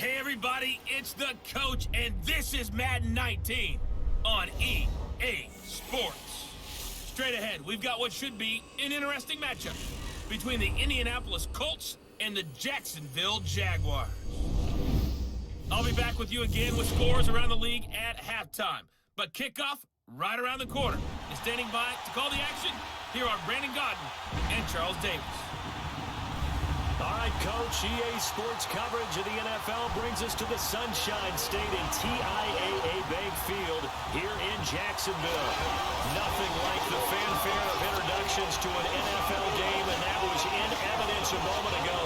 Hey everybody, it's the coach, and this is Madden 19 on EA Sports. Straight ahead, we've got what should be an interesting matchup between the Indianapolis Colts and the Jacksonville Jaguars. I'll be back with you again with scores around the league at halftime, but kickoff right around the corner. And standing by to call the action, here are Brandon Godden and Charles Davis. All right, Coach, EA Sports coverage of the NFL brings us to the Sunshine State in TIAA Bank Field here in Jacksonville. Nothing like the fanfare of introductions to an NFL game, and that was in evidence a moment ago.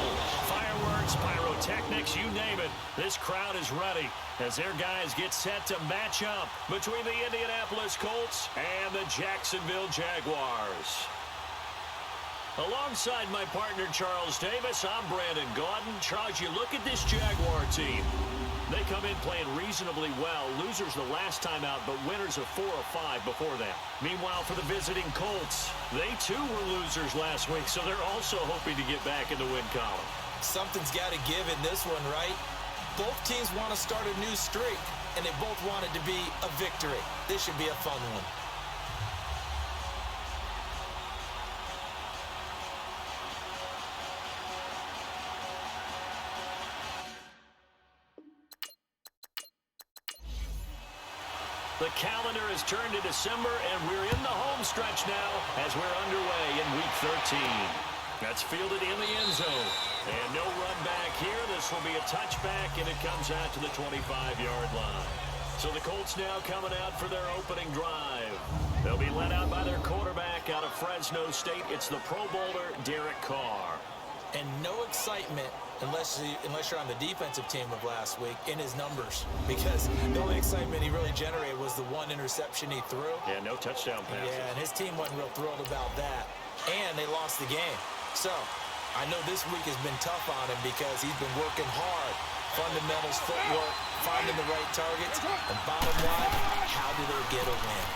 Fireworks, pyrotechnics, you name it. This crowd is ready as their guys get set to match up between the Indianapolis Colts and the Jacksonville Jaguars. Alongside my partner, Charles Davis, I'm Brandon Godden. Charles, you look at this Jaguar team. They come in playing reasonably well. Losers the last time out, but winners of 4 of 5 before that. Meanwhile, for the visiting Colts, they too were losers last week, so they're also hoping to get back in the win column. Something's got to give in this one, right? Both teams want to start a new streak, and they both want it to be a victory. This should be a fun one. The calendar has turned to December, and we're in the home stretch now as we're underway in Week 13. That's fielded in the end zone. And no run back here. This will be a touchback, and it comes out to the 25-yard line. So the Colts now coming out for their opening drive. They'll be led out by their quarterback out of Fresno State. It's the Pro Bowler, Derek Carr. And no excitement unless you're on the defensive team of last week in his numbers, because the only excitement he really generated was the one interception he threw. Yeah, no touchdown passes. Yeah, and his team wasn't real thrilled about that. And they lost the game. So I know this week has been tough on him because he's been working hard. Fundamentals, footwork, finding the right targets. And bottom line, how do they get a win?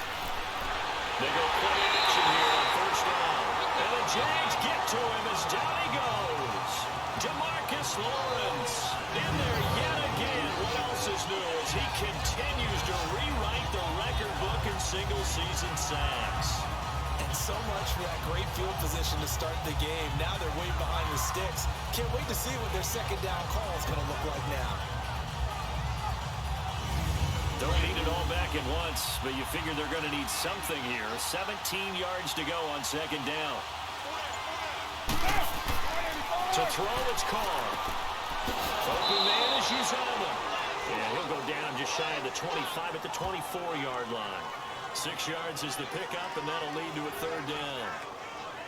They go play action here on first down. And the Jags get to him as down he goes. DeMarcus Lawrence in there yet again. What else is new as he continues to rewrite the record book in single-season sacks. And so much for that great field position to start the game. Now they're way behind the sticks. Can't wait to see what their second down call is going to look like now. Don't need it all back at once, but you figure they're going to need something here. 17 yards to go on second down. To throw, it's Carr. Open man is Uzomah. And he'll go down just shy of the 25 at the 24-yard line. 6 yards is the pickup, and that'll lead to a third down.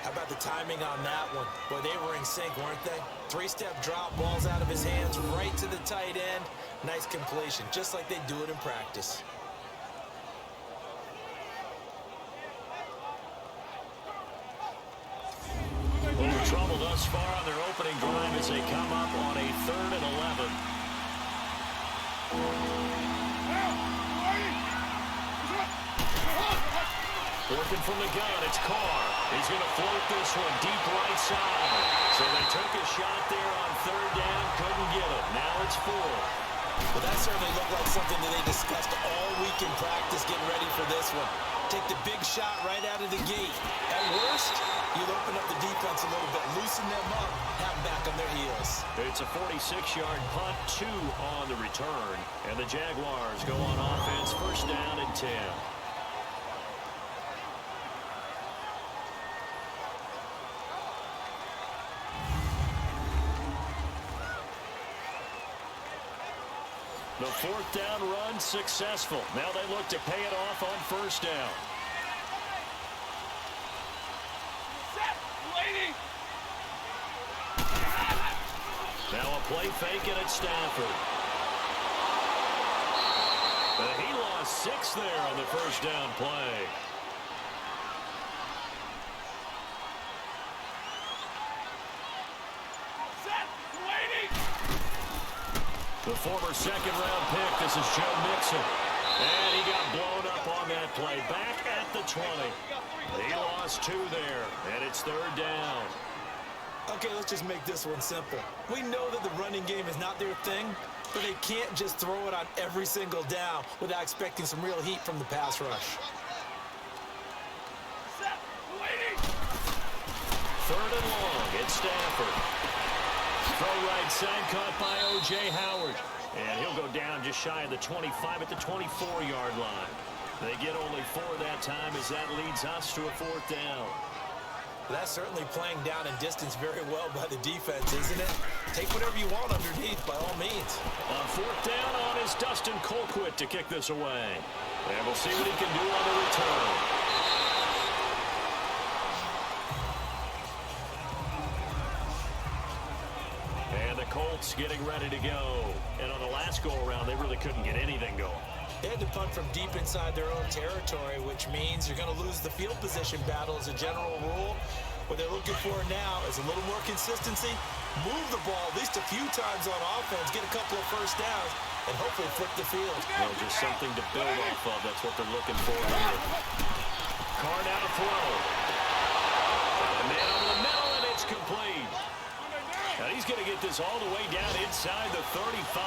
How about the timing on that one? Boy, they were in sync, weren't they? 3-step drop, balls out of his hands, right to the tight end. Nice completion, just like they do it in practice. Little trouble thus far on their opening drive as they come up on a 3rd and 11. Working from the gun, it's Carr. He's going to float this one deep right side. So they took a shot there on 3rd down, couldn't get it. Now it's 4. Well, that certainly looked like something that they discussed all week in practice, getting ready for this one. Take the big shot right out of the gate. At worst, you'll open up the defense a little bit, loosen them up, have them back on their heels. It's a 46-yard punt, 2 on the return. And the Jaguars go on offense, 1st down and 10. The 4th down run successful. Now they look to pay it off on 1st down. Now a play fake and it's Stafford. But he lost 6 there on the 1st down play. The former 2nd-round pick, this is Joe Mixon. And he got blown up on that play. Back at the 20. He lost 2 there, and it's 3rd down. Okay, let's just make this one simple. We know that the running game is not their thing, but they can't just throw it on every single down without expecting some real heat from the pass rush. Third and long, it's Stafford. Throw right side, caught by O.J. Howard. And he'll go down just shy of the 25 at the 24-yard line. They get only 4 that time as that leads us to a 4th down. That's certainly playing down in distance very well by the defense, isn't it? Take whatever you want underneath by all means. On 4th down on is Dustin Colquitt to kick this away. And we'll see what he can do on the return. And the Colts getting ready to go. And on the last go-around, they really couldn't get anything going. They had to punt from deep inside their own territory, which means you're going to lose the field position battle as a general rule. What they're looking for now is a little more consistency, move the ball at least a few times on offense, get a couple of first downs, and hopefully flip the field. Well, just something to build off of. That's what they're looking for here. Carr now to throw. And man over the middle, and it's complete. Now he's going to get this all the way down inside the 35.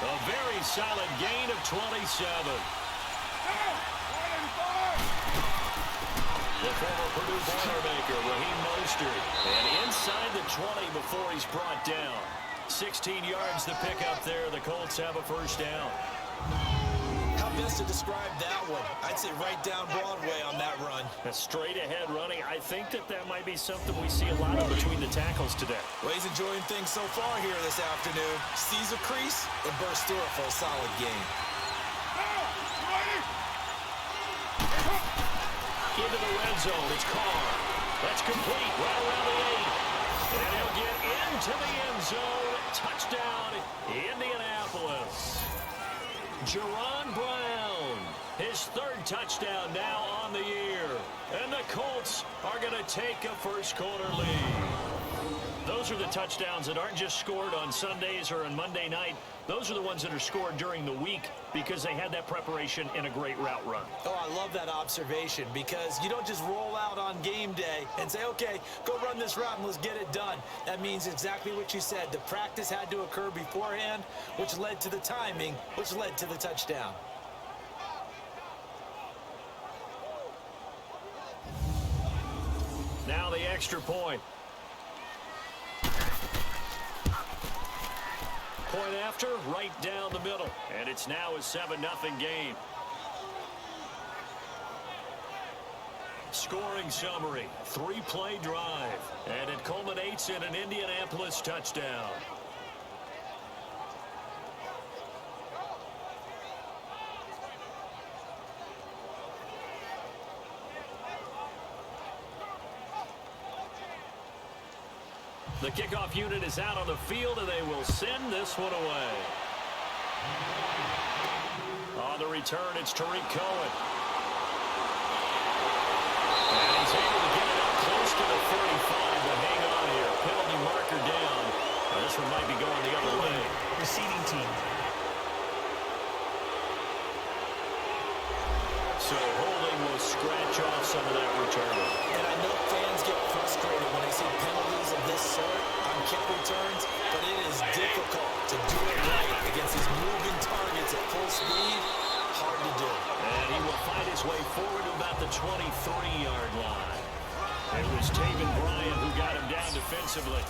A very solid gain of 27. The former Purdue Boilermaker, Raheem Mostert. And inside the 20 before he's brought down. 16 yards to pick up there. The Colts have a first down. How best to describe that one? I'd say right down Broadway on that run. A straight ahead running. I think that might be something we see a lot of between the tackles today. Well, he's enjoying things so far here this afternoon. Sees a crease and bursts through it for a solid gain. Into the red zone. It's Carr. That's complete. Right around the 8. And he'll get into the end zone. Touchdown, Indianapolis. Jerron Brown, his 3rd touchdown now on the year. And the Colts are going to take a first-quarter lead. Those are the touchdowns that aren't just scored on Sundays or on Monday night. Those are the ones that are scored during the week because they had that preparation in a great route run. Oh, I love that observation because you don't just roll out on game day and say, okay, go run this route and let's get it done. That means exactly what you said. The practice had to occur beforehand, which led to the timing, which led to the touchdown. Now the extra point. Point after, right down the middle. And it's now a 7-0 game. Scoring summary, 3-play drive. And it culminates in an Indianapolis touchdown. The kickoff unit is out on the field, and they will send this one away. On the return, it's Tariq Cohen. And he's able to get it up close to the 35, but hang on here. Penalty marker down. Now this one might be going the other way. Receiving team. So holding will scratch off some of that return. And I know fans get frustrated when they see penalties of this sort on kick returns, but it is difficult to do it right against these moving targets at full speed. Hard to do. And he will find his way forward to about the 23-yard line. It was Taven Bryan who got him down defensively.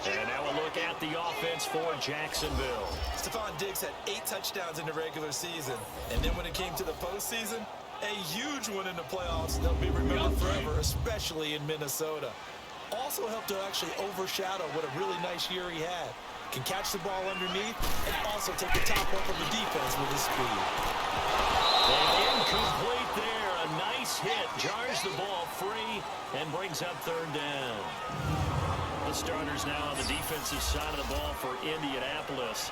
And now a look at the offense for Jacksonville. Stephon Diggs had 8 touchdowns in the regular season. And then when it came to the postseason, a huge one in the playoffs that'll be remembered forever, especially in Minnesota. Also helped to actually overshadow what a really nice year he had. Can catch the ball underneath and also take the top off of the defense with his speed. And incomplete there. A nice hit. Jars the ball free and brings up 3rd down. The starters now on the defensive side of the ball for Indianapolis.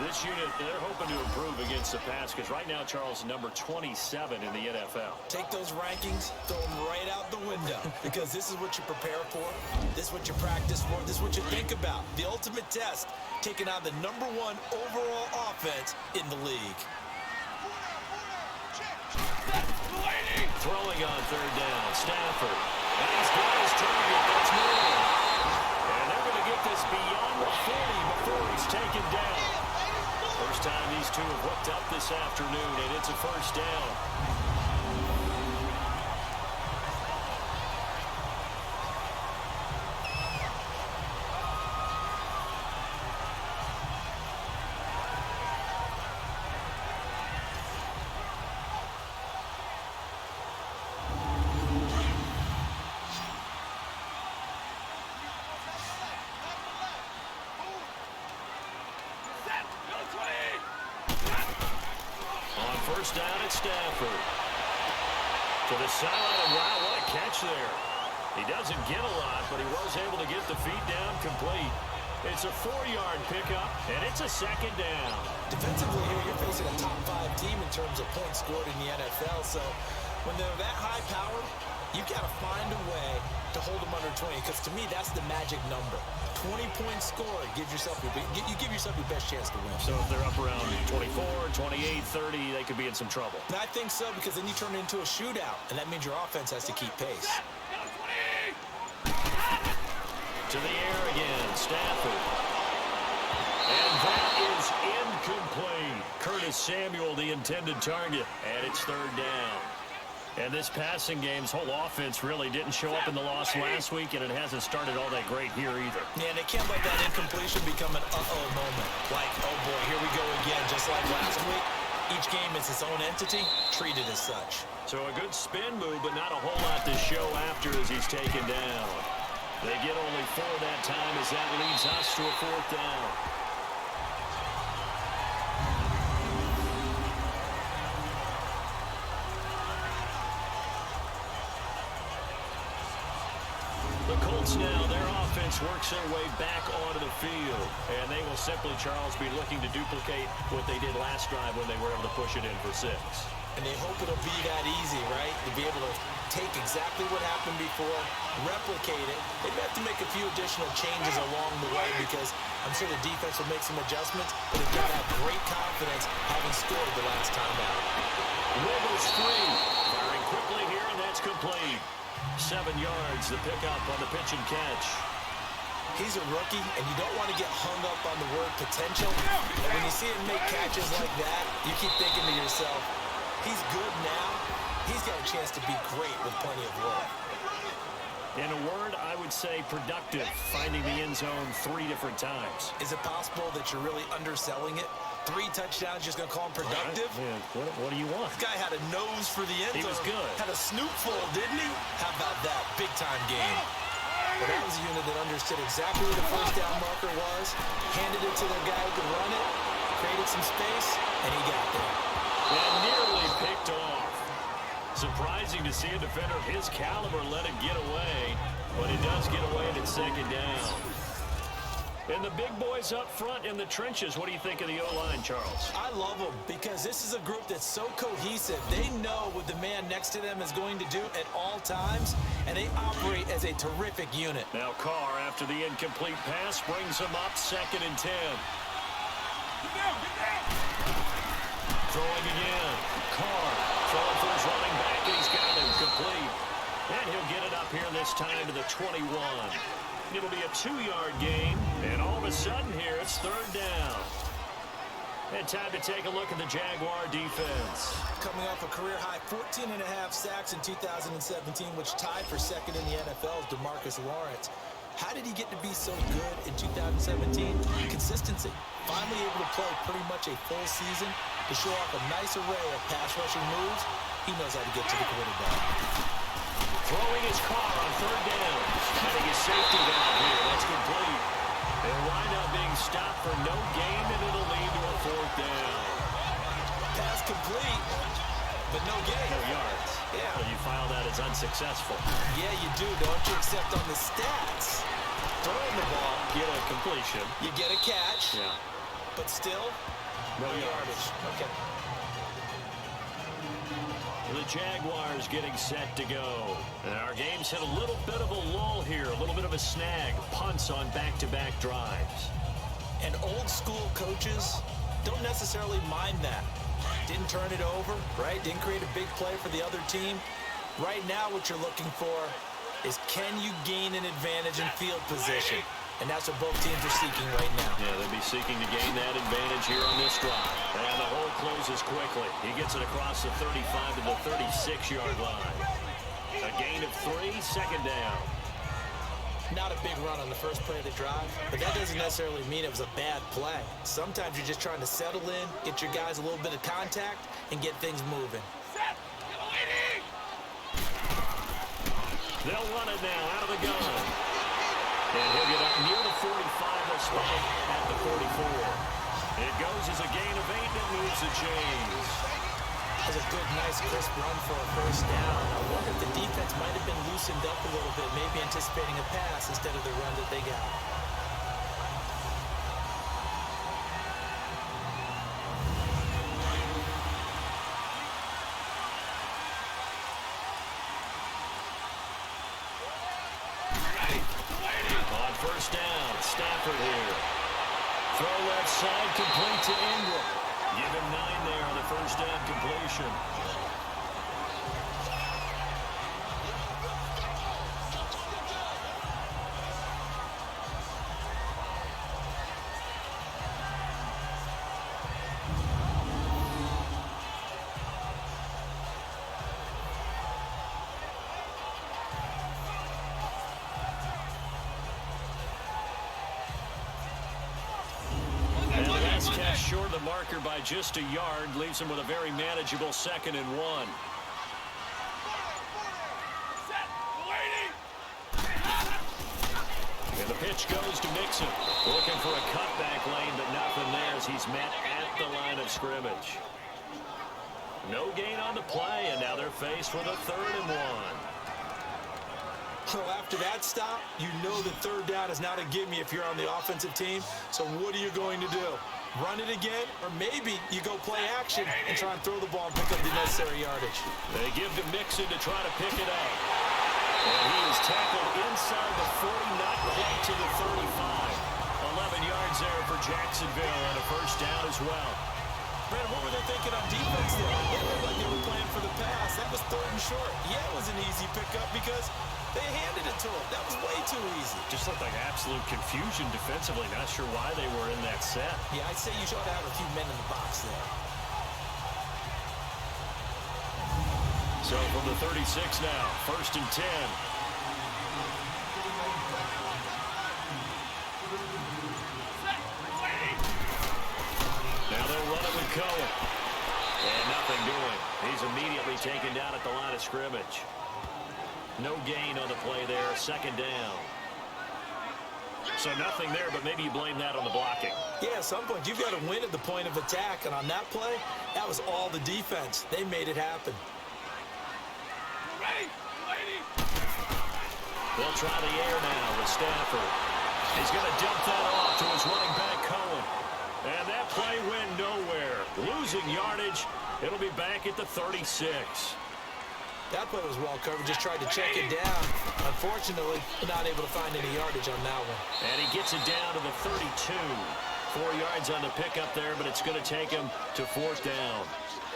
This unit, they're hoping to improve against the pass because right now, Charles, number 27 in the NFL. Take those rankings, throw them right out the window because this is what you prepare for. This is what you practice for. This is what you think about. The ultimate test, taking on the #1 overall offense in the league. Throwing on 3rd down, Stafford. And he's got his target. That's moving. And they're going to get this beat beyond the 40 before he's taken down. First time these two have hooked up this afternoon, and it's a first down. First down at Stafford. To the sideline, and wow, what a catch there. He doesn't get a lot, but he was able to get the feet down complete. It's a 4-yard pickup, and it's a second down. Defensively here, you're facing a top 5 team in terms of points scored in the NFL, so when they're that high powered, you've got to find a way to hold them under 20, because to me, that's the magic number. 20 points scored, you give yourself your best chance to win. So if they're up around 24, 28, 30, they could be in some trouble. And I think so, because then you turn it into a shootout, and that means your offense has to keep pace. To the air again, Stafford. And that is incomplete. Curtis Samuel, the intended target, and it's third down. And this passing game's whole offense really didn't show up in the loss last week, and it hasn't started all that great here either. Yeah, and they can't let that incompletion become an uh-oh moment. Like, oh boy, here we go again, just like last week. Each game is its own entity, treated as such. So a good spin move, but not a whole lot to show after as he's taken down. They get only 4 that time as that leads us to a fourth down. The Colts now, their offense works their way back onto the field. And they will simply, Charles, be looking to duplicate what they did last drive when they were able to push it in for 6. And they hope it'll be that easy, right? To be able to take exactly what happened before, replicate it. They've got to make a few additional changes along the way, because I'm sure the defense will make some adjustments, but they've got to have great confidence having scored the last time out. Rivers free. Firing quickly here, and that's complete. 7 yards, the pickup on the pitch and catch. He's a rookie, and you don't want to get hung up on the word potential. But when you see him make catches like that, you keep thinking to yourself, he's good now. He's got a chance to be great with plenty of work. In a word, I would say productive, finding the end zone 3 different times. Is it possible that you're really underselling it? 3 touchdowns, just going to call him productive? Right. What do you want? This guy had a nose for the end zone. He was good. Had a snoopful, didn't he? How about that? Big-time game. But that was a unit that understood exactly where the first down marker was, handed it to their guy who could run it, created some space, and he got there. And nearly picked off. Surprising to see a defender of his caliber let it get away, but it does get away and it's second down. And the big boys up front in the trenches, what do you think of the O-line, Charles? I love them, because this is a group that's so cohesive. They know what the man next to them is going to do at all times, and they operate as a terrific unit. Now Carr, after the incomplete pass, brings him up 2nd and 10. Get down! Throwing again. Carr throwing for his running back, and he's got him complete. And he'll get it up here this time to the 21. It'll be a 2-yard gain, and all of a sudden here, it's third down. And time to take a look at the Jaguar defense. Coming off a career-high 14.5 sacks in 2017, which tied for 2nd in the NFL's DeMarcus Lawrence. How did he get to be so good in 2017? Consistency. Finally able to play pretty much a full season to show off a nice array of pass-rushing moves. He knows how to get to the quarterback. Throwing his car on third down. Having his safety down here. That's complete. They'll wind up being stopped for no gain, and it'll lead to a fourth down. Pass complete, but no gain. No yards. Yeah. Well, you file that as unsuccessful. Yeah, you do, don't you? Except on the stats. Throwing the ball, Get a completion. you get a catch, Yeah. but still, No yardage. Okay. The Jaguars getting set to go. And our game's hit a little bit of a lull here, a little bit of a snag. Punts on back-to-back drives. And old school coaches don't necessarily mind that. Didn't turn it over, right? Didn't create a big play for the other team. Right now what you're looking for is, can you gain an advantage in field position? and that's what both teams are seeking right now. Yeah, they'll be seeking to gain that advantage here on this drive. And the hole closes quickly. He gets it across the 35 to the 36-yard line. A gain of 3, second down. Not a big run on the first play of the drive, but that doesn't necessarily mean it was a bad play. Sometimes you're just trying to settle in, get your guys a little bit of contact, and get things moving. They'll run it now out of the gun. And he'll get up near the 45. They'll spot it at the 44. It goes as a gain of 8 that moves the chains. That's a good, nice, crisp run for a first down. I wonder if the defense might have been loosened up a little bit, maybe anticipating a pass instead of the run that they got. On first down, Stafford here. Throw left side, complete to Ingram. Give him 9 there on the first down completion. Short of the marker by just a yard, leaves him with a very manageable 2nd and 1. And the pitch goes to Mixon. Looking for a cutback lane, but nothing there as he's met at the line of scrimmage. No gain on the play, and now they're faced with a 3rd and 1. So after that stop, you know that third down is not a gimme if you're on the offensive team. So what are you going to do? Run it again? Or maybe you go play action and try and throw the ball and pick up the necessary yardage. They give to Mixon to try to pick it up. And he is tackled inside the 40, not quite to the 35. 11 yards there for Jacksonville and a first down as well. Brandon, what were they thinking on defense there? It looked like they were playing for the pass. That was 3rd and short. Yeah, it was an easy pickup because they handed it to him. That was way too easy. Just looked like absolute confusion defensively. Not sure why they were in that set. Yeah, I'd say you should have a few men in the box there. So from the 36 now, 1st and 10. Now they'll run it with Cohen. And nothing doing. He's immediately taken down at the line of scrimmage. No gain on the play there, 2nd down. So nothing there, but maybe you blame that on the blocking. Yeah, at some point you've got to win at the point of attack, and on that play, that was all the defense. They made it happen. They'll try the air now with Stafford. He's going to dump that off to his running back, Cohen. And that play went nowhere. Losing yardage. It'll be back at the 36. That play was well covered. Just tried to check it down. Unfortunately, not able to find any yardage on that one. And he gets it down to the 32. 4 yards on the pickup there, but it's going to take him to 4th down.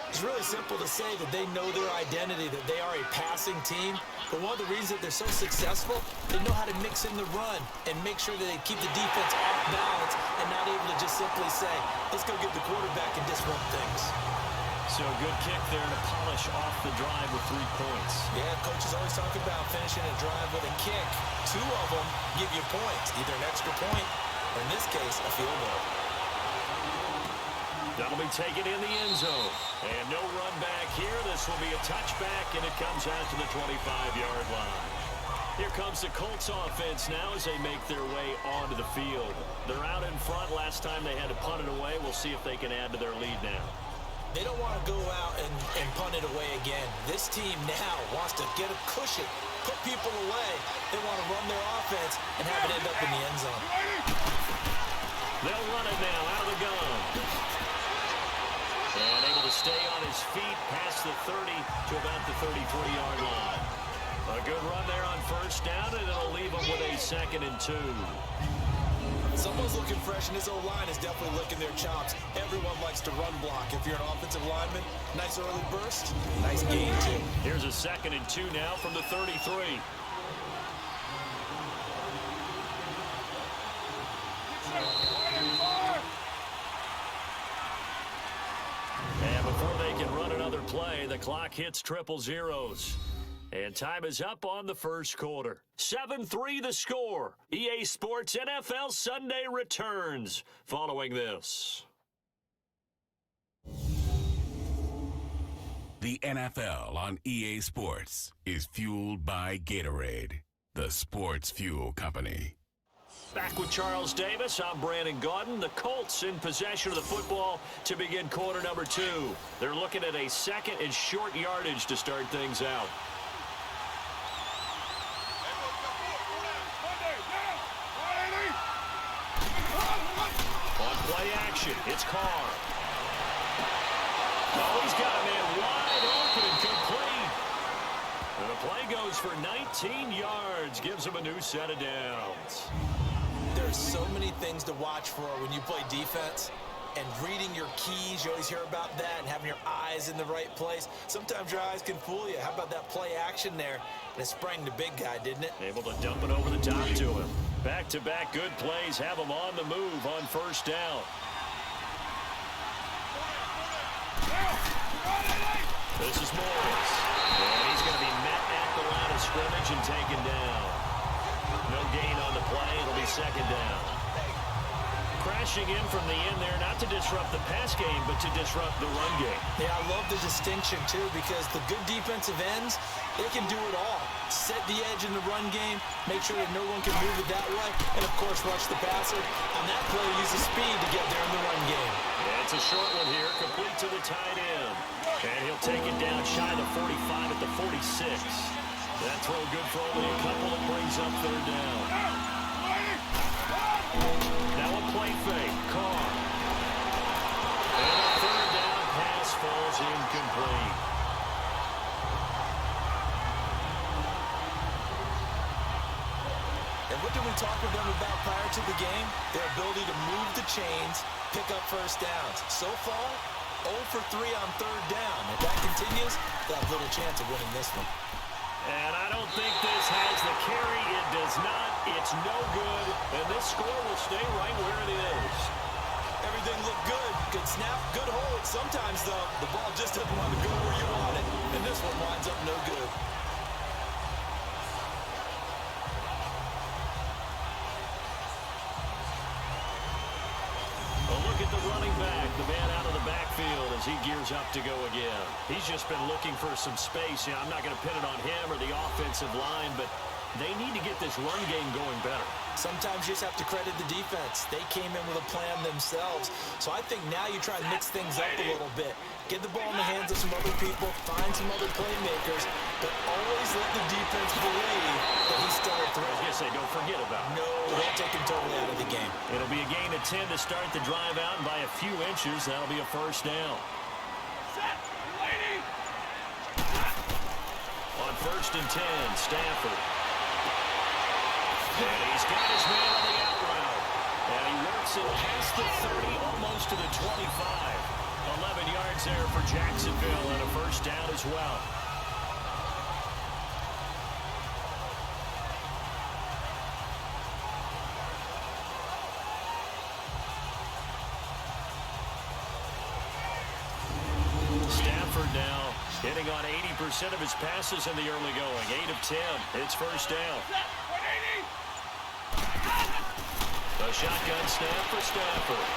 It's really simple to say that they know their identity, that they are a passing team. But one of the reasons that they're so successful, they know how to mix in the run and make sure that they keep the defense off balance and not able to just simply say, let's go get the quarterback and disrupt things. So good kick there to polish off the drive with 3 points. Yeah, coaches always talk about finishing a drive with a kick. 2 of them give you points, either an extra point or in this case, a field goal. That'll be taken in the end zone. And no run back here. This will be a touchback, and it comes out to the 25-yard line. Here comes the Colts offense now as they make their way onto the field. They're out in front. Last time they had to punt it away. We'll see if they can add to their lead now. They don't want to go out and punt it away again. This team now wants to get a cushion, put people away. They want to run their offense and have it end up in the end zone. They'll run it now out of the gun. And able to stay on his feet past the 30 to about the 33-yard line. A good run there on first down, and it'll leave him with a 2nd and 2. Someone's looking fresh, and his O-line is definitely licking their chops. Everyone likes to run block. If you're an offensive lineman, nice early burst, nice gain, too. Here's a 2nd and 2 now from the 33. and run another play. The clock hits triple zeros. And time is up on the first quarter. 7-3 the score. EA Sports NFL Sunday returns following this. The NFL on EA Sports is fueled by Gatorade, the sports fuel company. Back with Charles Davis, I'm Brandon Gaudin. The Colts in possession of the football to begin quarter number 2. They're looking at a second and short yardage to start things out. On play action, it's Carr. Oh, he's got a man wide open, complete. And the play goes for 19 yards, gives him a new set of downs. There's so many things to watch for when you play defense. And reading your keys, you always hear about that, and having your eyes in the right place. Sometimes your eyes can fool you. How about that play action there? And it sprang the big guy, didn't it? Able to dump it over the top to him. Back-to-back good plays have him on the move on first down. This is Morris. And he's going to be met at the line of scrimmage and taken down. No gain on the play. It'll be second down. Crashing in from the end there, not to disrupt the pass game, but to disrupt the run game. Yeah, I love the distinction, too, because the good defensive ends, they can do it all. Set the edge in the run game, make sure that no one can move it that way, and, of course, rush the passer. On that play, use the speed to get there in the run game. Yeah, it's a short one here, complete to the tight end. And he'll take it down shy of the 45 at the 46. That throw good for only a couple. It brings up third down. Now a play fake. Carr. And a third down pass falls incomplete. And what did we talk with them about prior to the game? Their ability to move the chains, pick up first downs. So far, 0 for 3 on third down. If that continues, they'll have little chance of winning this one. And I don't think this has the carry. It does not. It's no good. And this score will stay right where it is. Everything looked good. Good snap, good hold. Sometimes, though, the ball just doesn't want to go where you want it. And this one winds up no good. The running back, the man out of the backfield as he gears up to go again. He's just been looking for some space. You know, I'm not going to pin it on him or the offensive line, but they need to get this run game going better. Sometimes you just have to credit the defense. They came in with a plan themselves. So I think now you try to mix things up a little bit. Get the ball in the hands of some other people, find some other playmakers, but always let the defense believe that he's still a threat. I guess they don't forget about it. No, don't take him totally out of the game. It'll be a gain of 10 to start the drive out, and by a few inches, that'll be a first down. On first and 10, Stafford. And he's got his man on the out route. And he works it past the 30, almost to the 25. 11 yards there for Jacksonville, and a first down as well. Stafford now hitting on 80% of his passes in the early going. 8 of 10. It's first down. A shotgun snap for Stafford.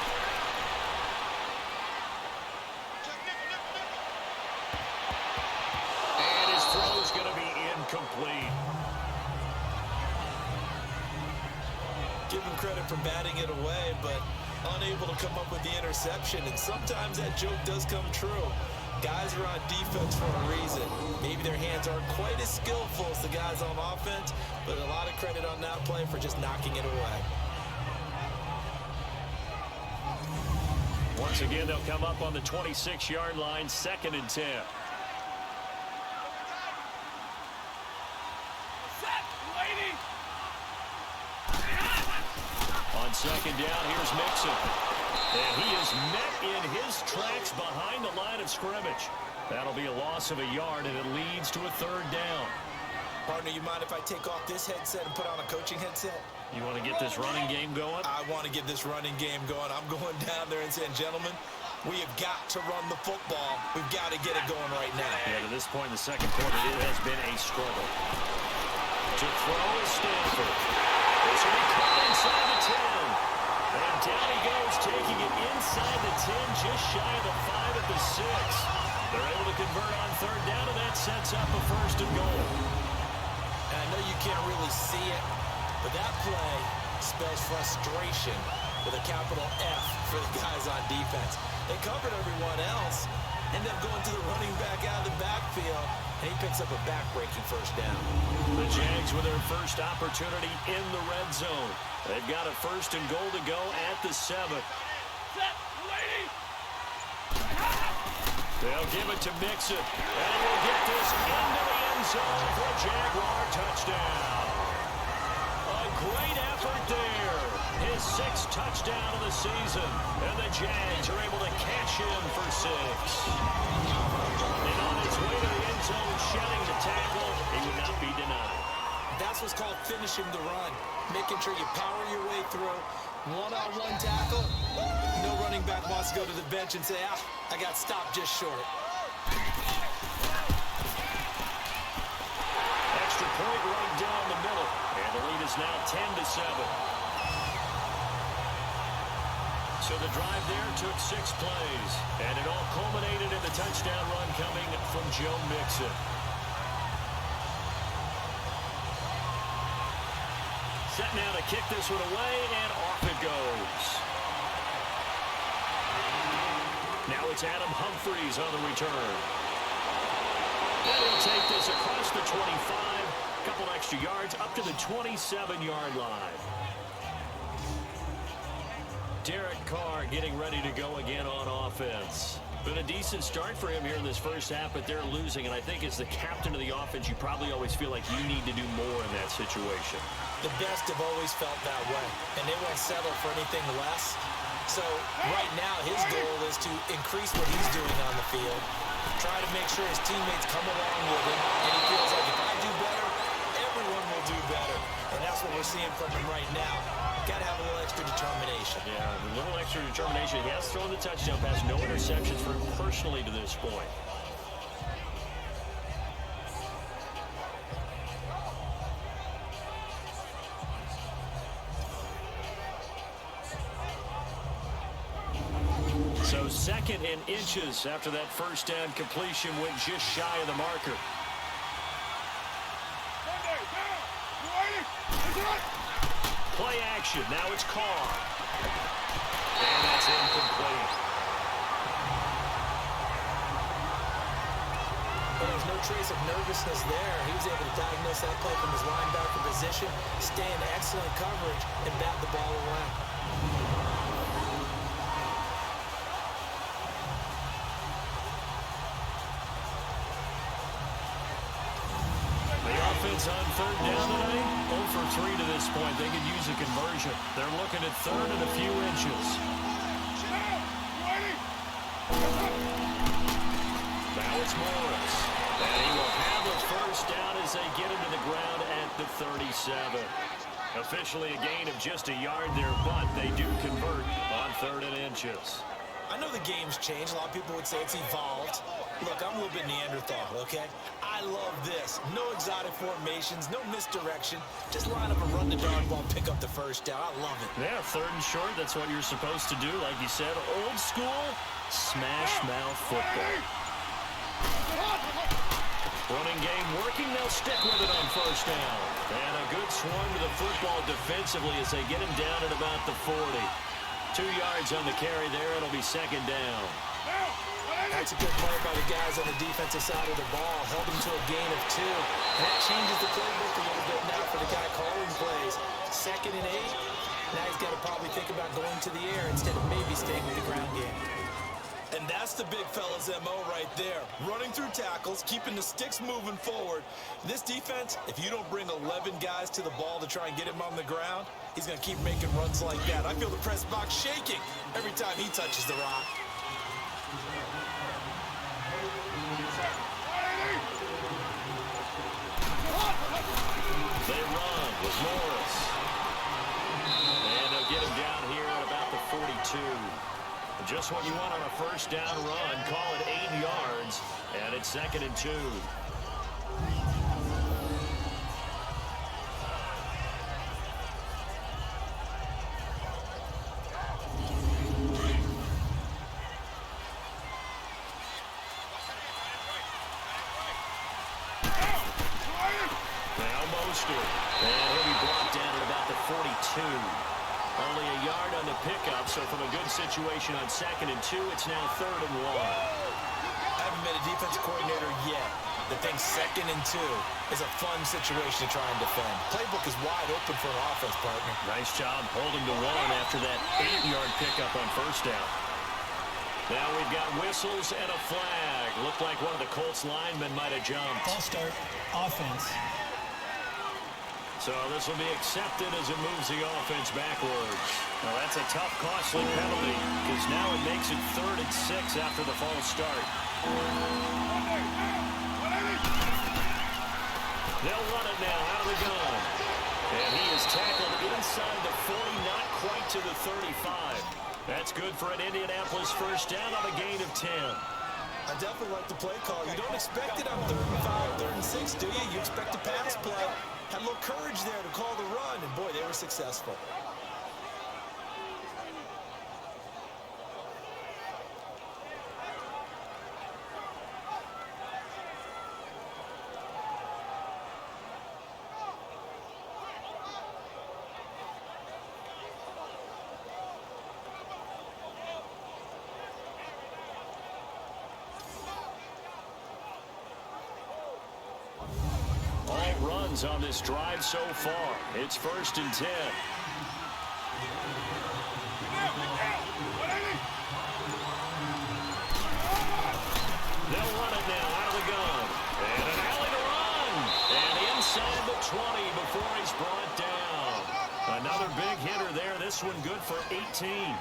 And his throw's going to be incomplete. Give him credit for batting it away, but unable to come up with the interception. And sometimes that joke does come true. Guys are on defense for a reason. Maybe their hands aren't quite as skillful as the guys on offense, but a lot of credit on that play for just knocking it away. Once again, they'll come up on the 26-yard line, 2nd and 10. On second down, here's Mixon. And he is met in his tracks behind the line of scrimmage. That'll be a loss of a yard, and it leads to a third down. Partner, you mind if I take off this headset and put on a coaching headset? You want to get this running game going? I want to get this running game going. I'm going down there and saying, gentlemen, we have got to run the football. We've got to get it going right now. Yeah, to this point in the second quarter, it has been a struggle. To throw is Stanford. This will be caught inside the 10. And down he goes, taking it inside the 10, just shy of the 5 at the 6. They're able to convert on third down, and that sets up a first and goal. And I know you can't really see it, but that play spells frustration with a capital F for the guys on defense. They covered everyone else, end up going to the running back out of the backfield, and he picks up a back-breaking first down. The Jags with their first opportunity in the red zone. They've got a first and goal to go at the 7. They'll give it to Mixon, and we'll get this into the end zone for a Jaguar touchdown. A great effort there. His 6th touchdown of the season, and the Jags are able to cash in for 6. And on his way to the end zone, shedding the tackle, he would not be denied. That's what's called finishing the run, making sure you power your way through. One-on-one tackle. No running back wants to go to the bench and say, I got stopped just short. Extra point right down the middle, and the lead is now 10-7. So the drive there took 6 plays, and it all culminated in the touchdown run coming from Joe Mixon. Set now to kick this one away, and off it goes. Now it's Adam Humphries on the return. And he'll take this across the 25, a couple extra yards, up to the 27-yard line. Derek Carr getting ready to go again on offense. Been a decent start for him here in this first half, but they're losing. And I think as the captain of the offense, you probably always feel like you need to do more in that situation. The best have always felt that way, and they won't settle for anything less. So right now, his goal is to increase what he's doing on the field, try to make sure his teammates come along with him, and he feels like if I do better, everyone will do better. And that's what we're seeing from him right now. Got to have a little extra determination. Yeah, a little extra determination. He has thrown the touchdown pass. No interceptions for him personally to this point. So 2nd and inches after that first down completion went just shy of the marker. Play action. Now it's Carr. And that's incomplete. Well, there's no trace of nervousness there. He was able to diagnose that play from his linebacker position, stay in excellent coverage, and bat the ball away. On third down tonight, 0 for 3 to this point. They could use a conversion. They're looking at 3rd and a few inches. Now it's Morris. And he will have a first down as they get him to the ground at the 37. Officially a gain of just a yard there, but they do convert on 3rd and inches. I know the game's changed. A lot of people would say it's evolved. Look, I'm a little bit Neanderthal, okay? I love this. No exotic formations, no misdirection. Just line up and run the dodgeball, pick up the first down. I love it. Yeah, 3rd and short, that's what you're supposed to do. Like you said, old school, smash mouth football. Running game working, they'll stick with it on first down. And a good swarm to the football defensively as they get him down at about the 40. 2 yards on the carry there. It'll be 2nd down. That's a good play by the guys on the defensive side of the ball. Held him to a gain of 2. And that changes the playbook a little bit now for the guy calling plays. 2nd and 8. Now he's got to probably think about going to the air instead of maybe staying with the ground game. And that's the big fella's MO right there. Running through tackles, keeping the sticks moving forward. This defense, if you don't bring 11 guys to the ball to try and get him on the ground, he's going to keep making runs like that. I feel the press box shaking every time he touches the rock. They run with Morris. And they'll get him down here at about the 42. Just what you want on a first down run. Call it 8 yards. It's 2nd and 2. And he'll be brought down at about the 42. Only a yard on the pickup, so from a good situation on 2nd and 2, it's now 3rd and 1. I haven't been a defensive coordinator yet that thinks 2nd and 2 is a fun situation to try and defend. Playbook is wide open for an offense, partner. Nice job holding to 1 after that 8-yard pickup on 1st down. Now we've got whistles and a flag. Looked like one of the Colts linemen might have jumped. False start, offense. So this will be accepted as it moves the offense backwards. Well, that's a tough, costly penalty because now it makes it 3rd and 6 after the false start. They'll run it now out of the gun. And he is tackled inside the 40, not quite to the 35. That's good for an Indianapolis 1st down on a gain of 10. I definitely like the play call. You don't expect it on 3rd and 5, 3rd and 6, do you? You expect a pass play. Had a little courage there to call the run, and boy, they were successful. On this drive so far. It's 1st and 10. They'll run it now out of the gun. And an alley to run. And inside the 20 before he's brought down. Another big hitter there. This one good for 18.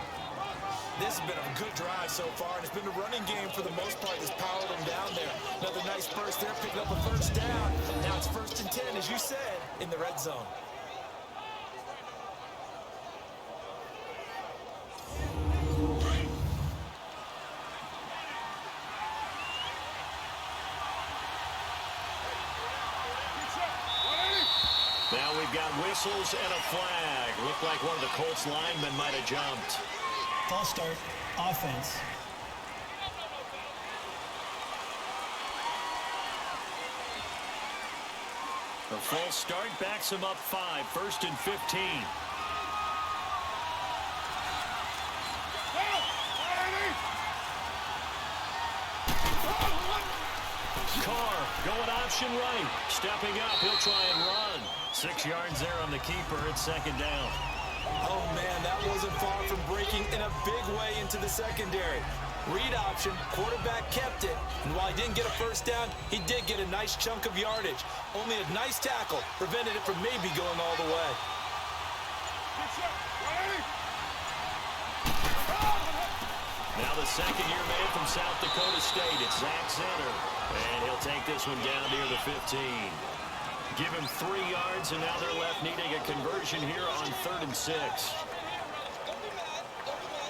This has been a good drive so far, and it's been a running game for the most part that's powered them down there. Another nice burst there, picking up a 1st down. Now it's 1st and 10, as you said, in the red zone. Now we've got whistles and a flag. Looked like one of the Colts linemen might have jumped. False start, offense. The false start backs him up 5, 1st and 15. Carr going option right. Stepping up, he'll try and run. 6 yards there on the keeper. It's 2nd down. Oh, man, that wasn't far from breaking in a big way into the secondary. Read option, quarterback kept it, and while he didn't get a 1st down, he did get a nice chunk of yardage. Only a nice tackle prevented it from maybe going all the way. Now the 2nd-year man from South Dakota State, it's Zach Zenner, and he'll take this one down near the 15. Give him 3 yards, and now they're left needing a conversion here on 3rd and 6.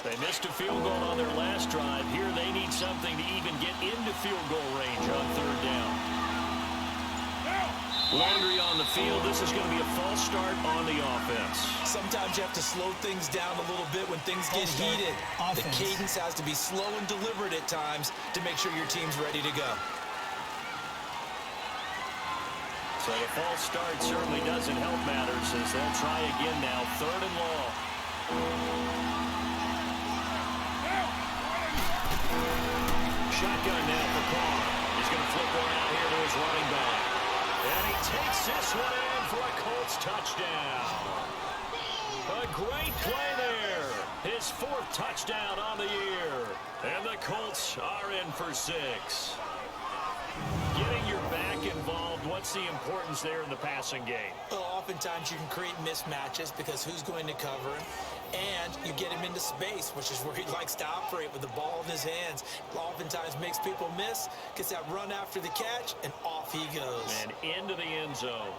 They missed a field goal on their last drive. Here they need something to even get into field goal range on 3rd down. Laundry on the field. This is going to be a false start on the offense. Sometimes you have to slow things down a little bit when things get heated. The cadence has to be slow and deliberate at times to make sure your team's ready to go. So the false start certainly doesn't help matters as they'll try again now. 3rd and long. Shotgun now for Carr. He's going to flip one out here to his running back. And he takes this one in for a Colts touchdown. A great play there. His 4th touchdown on the year. And the Colts are in for 6. Getting your back involved, what's the importance there in the passing game? Well, oftentimes you can create mismatches because who's going to cover him, and you get him into space, which is where he likes to operate with the ball in his hands. Oftentimes makes people miss, gets that run after the catch, and off he goes. And into the end zone.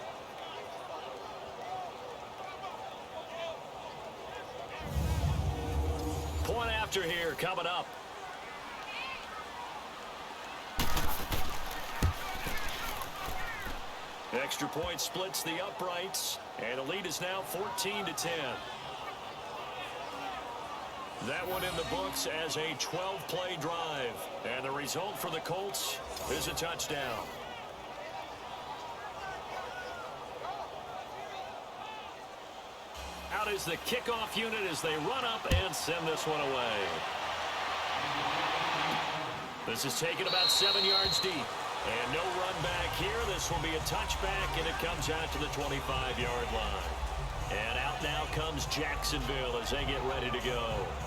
Point after here coming up. Extra point splits the uprights, and the lead is now 14-10. That one in the books as a 12-play drive. And the result for the Colts is a touchdown. Out is the kickoff unit as they run up and send this one away. This is taken about 7 yards deep. And no run back here. This will be a touchback, and it comes out to the 25-yard line. And out now comes Jacksonville as they get ready to go.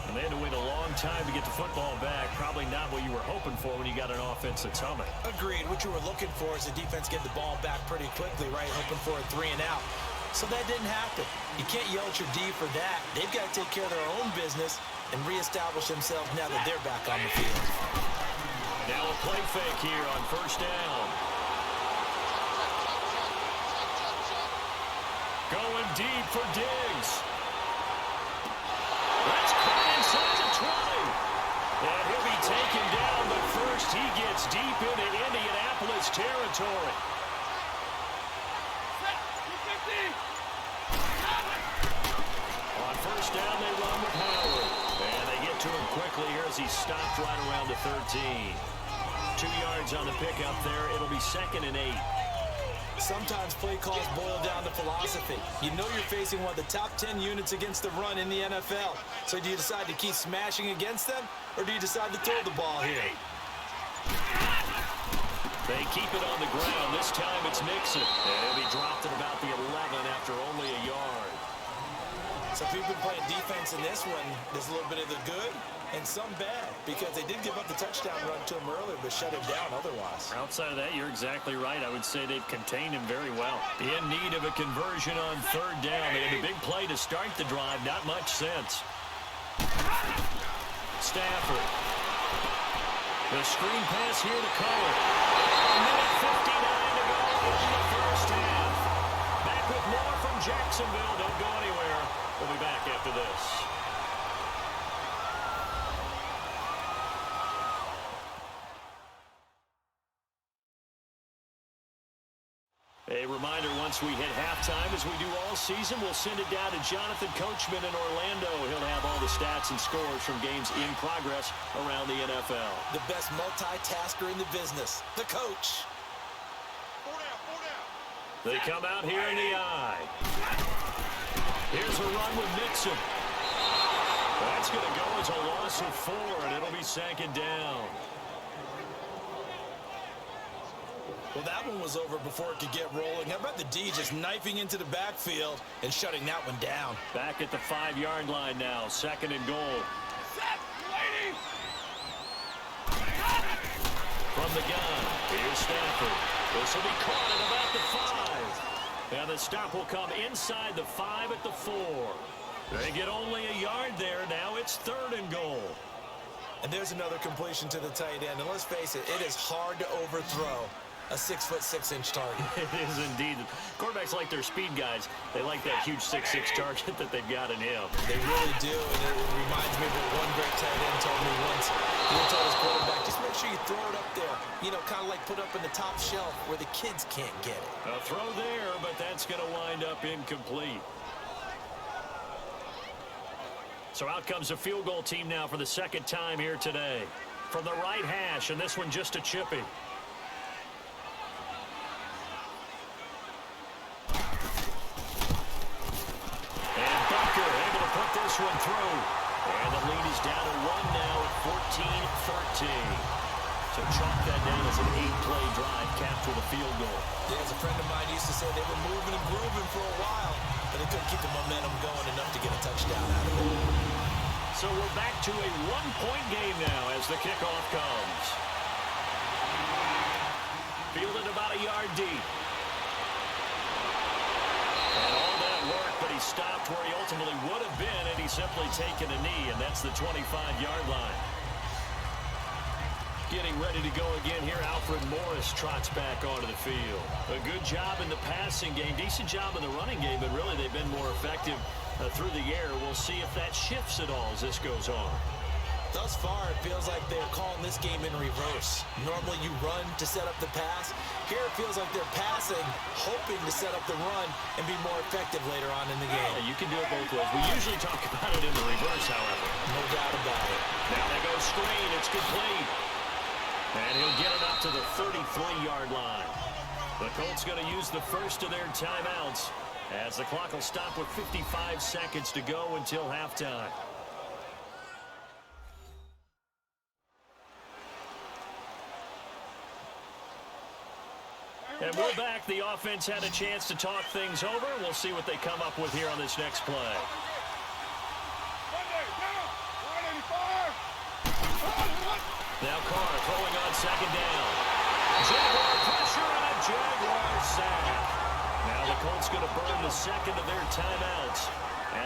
And they had to wait a long time to get the football back. Probably not what you were hoping for when you got an offense that's humming. Agreed. What you were looking for is the defense get the ball back pretty quickly, right? Hoping for a 3 and out. So that didn't happen. You can't yell at your D for that. They've got to take care of their own business and reestablish themselves now that they're back on the field. Now a play fake here on first down. Going deep for Diggs. That's caught inside the 20. And he'll be taken down, but first he gets deep into Indianapolis territory. On first down, they run with Howard. And they get to him quickly here as he stopped right around the 13. 2 yards on the pickup there. It'll be 2nd and 8. Sometimes play calls boil down to philosophy. You know you're facing one of the top 10 units against the run in the NFL. So do you decide to keep smashing against them, or do you decide to throw the ball here? They keep it on the ground. This time it's Mixon. And he'll be dropped at about the 11 after only a yard. So if you've been playing defense in this one, there's a little bit of the good and some bad, because they did give up the touchdown run to him earlier, but shut him down otherwise. Outside of that, you're exactly right. I would say they've contained him very well. In need of a conversion on third down. They had a big play to start the drive. Not much sense. Stafford. The screen pass here to Cohen. A minute 59 to go in the first half. Back with more from Jacksonville. Don't go anywhere. We'll be back after this. A reminder, once we hit halftime, as we do all season, we'll send it down to Jonathan Coachman in Orlando. He'll have all the stats and scores from games in progress around the NFL. The best multitasker in the business, the coach. They come out here in the eye. Here's a run with Mixon. That's going to go as a loss of 4, and it'll be 2nd down. Well, that one was over before it could get rolling. How about the D just knifing into the backfield and shutting that one down? Back at the 5-yard line now, 2nd and goal. From the gun, here's Stafford. This will be caught at about the 5. And the stop will come inside the 5 at the 4. They get only a yard there. Now it's 3rd and goal. And there's another completion to the tight end. And let's face it, it is hard to overthrow a 6'6" target. It is indeed. Quarterbacks like their speed guys. They like that huge 6'6" target that they've got in him. They really do, and it reminds me of what one great tight end told me once. He told his quarterback, just make sure you throw it up there. You know, kind of like put up in the top shelf where the kids can't get it. A throw there, but that's going to wind up incomplete. So out comes the field goal team now for the 2nd time here today. From the right hash, and this one just a chippy. This one through, and the lead is down to 1 now at 14-13. So chalk that down as an 8-play drive capped with a field goal. Yeah, as a friend of mine used to say, they were moving and grooving for a while, but they couldn't keep the momentum going enough to get a touchdown out of it. So we're back to a 1-point game now as the kickoff comes. Fielded about a yard deep. And all that work, but he stopped where he ultimately would have been had he simply taken a knee, and that's the 25-yard line. Getting ready to go again here, Alfred Morris trots back onto the field. A good job in the passing game, decent job in the running game, but really they've been more effective through the air. We'll see if that shifts at all as this goes on. Thus far, it feels like they're calling this game in reverse. Normally you run to set up the pass. Here it feels like they're passing, hoping to set up the run and be more effective later on in the game. Yeah, you can do it both ways. We usually talk about it in the reverse, however. No doubt about it. Now they go screen. It's complete. And he'll get it up to the 33-yard line. The Colts going to use the first of their timeouts as the clock will stop with 55 seconds to go until halftime. And we're back. The offense had a chance to talk things over. We'll see what they come up with here on this next play. Now Carr throwing on second down. Jaguar pressure and a Jaguar sack. Now the Colts going to burn the second of their timeouts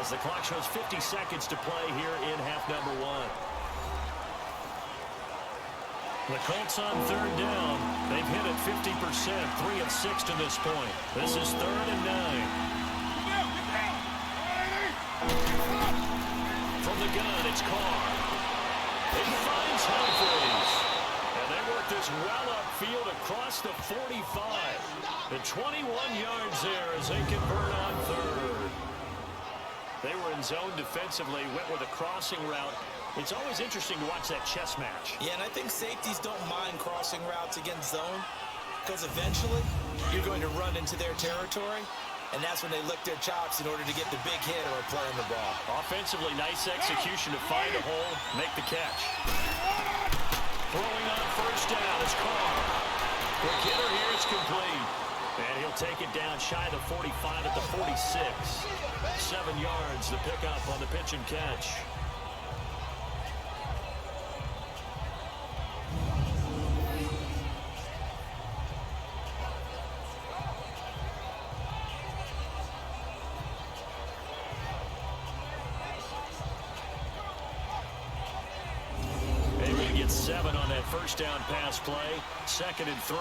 as the clock shows 50 seconds to play here in half number one. The Colts on third down. They've hit it 50%, 3 of 6 to this point. This is 3rd and 9. From the gun, it's Carr. It finds Humphries. And they work this well upfield across the 45. The 21 yards there as they convert on third. They were in zone defensively, went with a crossing route. It's always interesting to watch that chess match. Yeah, and I think safeties don't mind crossing routes against zone because eventually you're going to run into their territory, and that's when they lick their chops in order to get the big hit or play on the ball. Offensively, nice execution to find a hole, make the catch. Throwing on first down is Carr. Quick hitter here, it's complete. And he'll take it down shy of the 45 at the 46. 7 yards, the pickup on the pitch and catch. Able to get 7 on that first down pass play. 2nd and 3.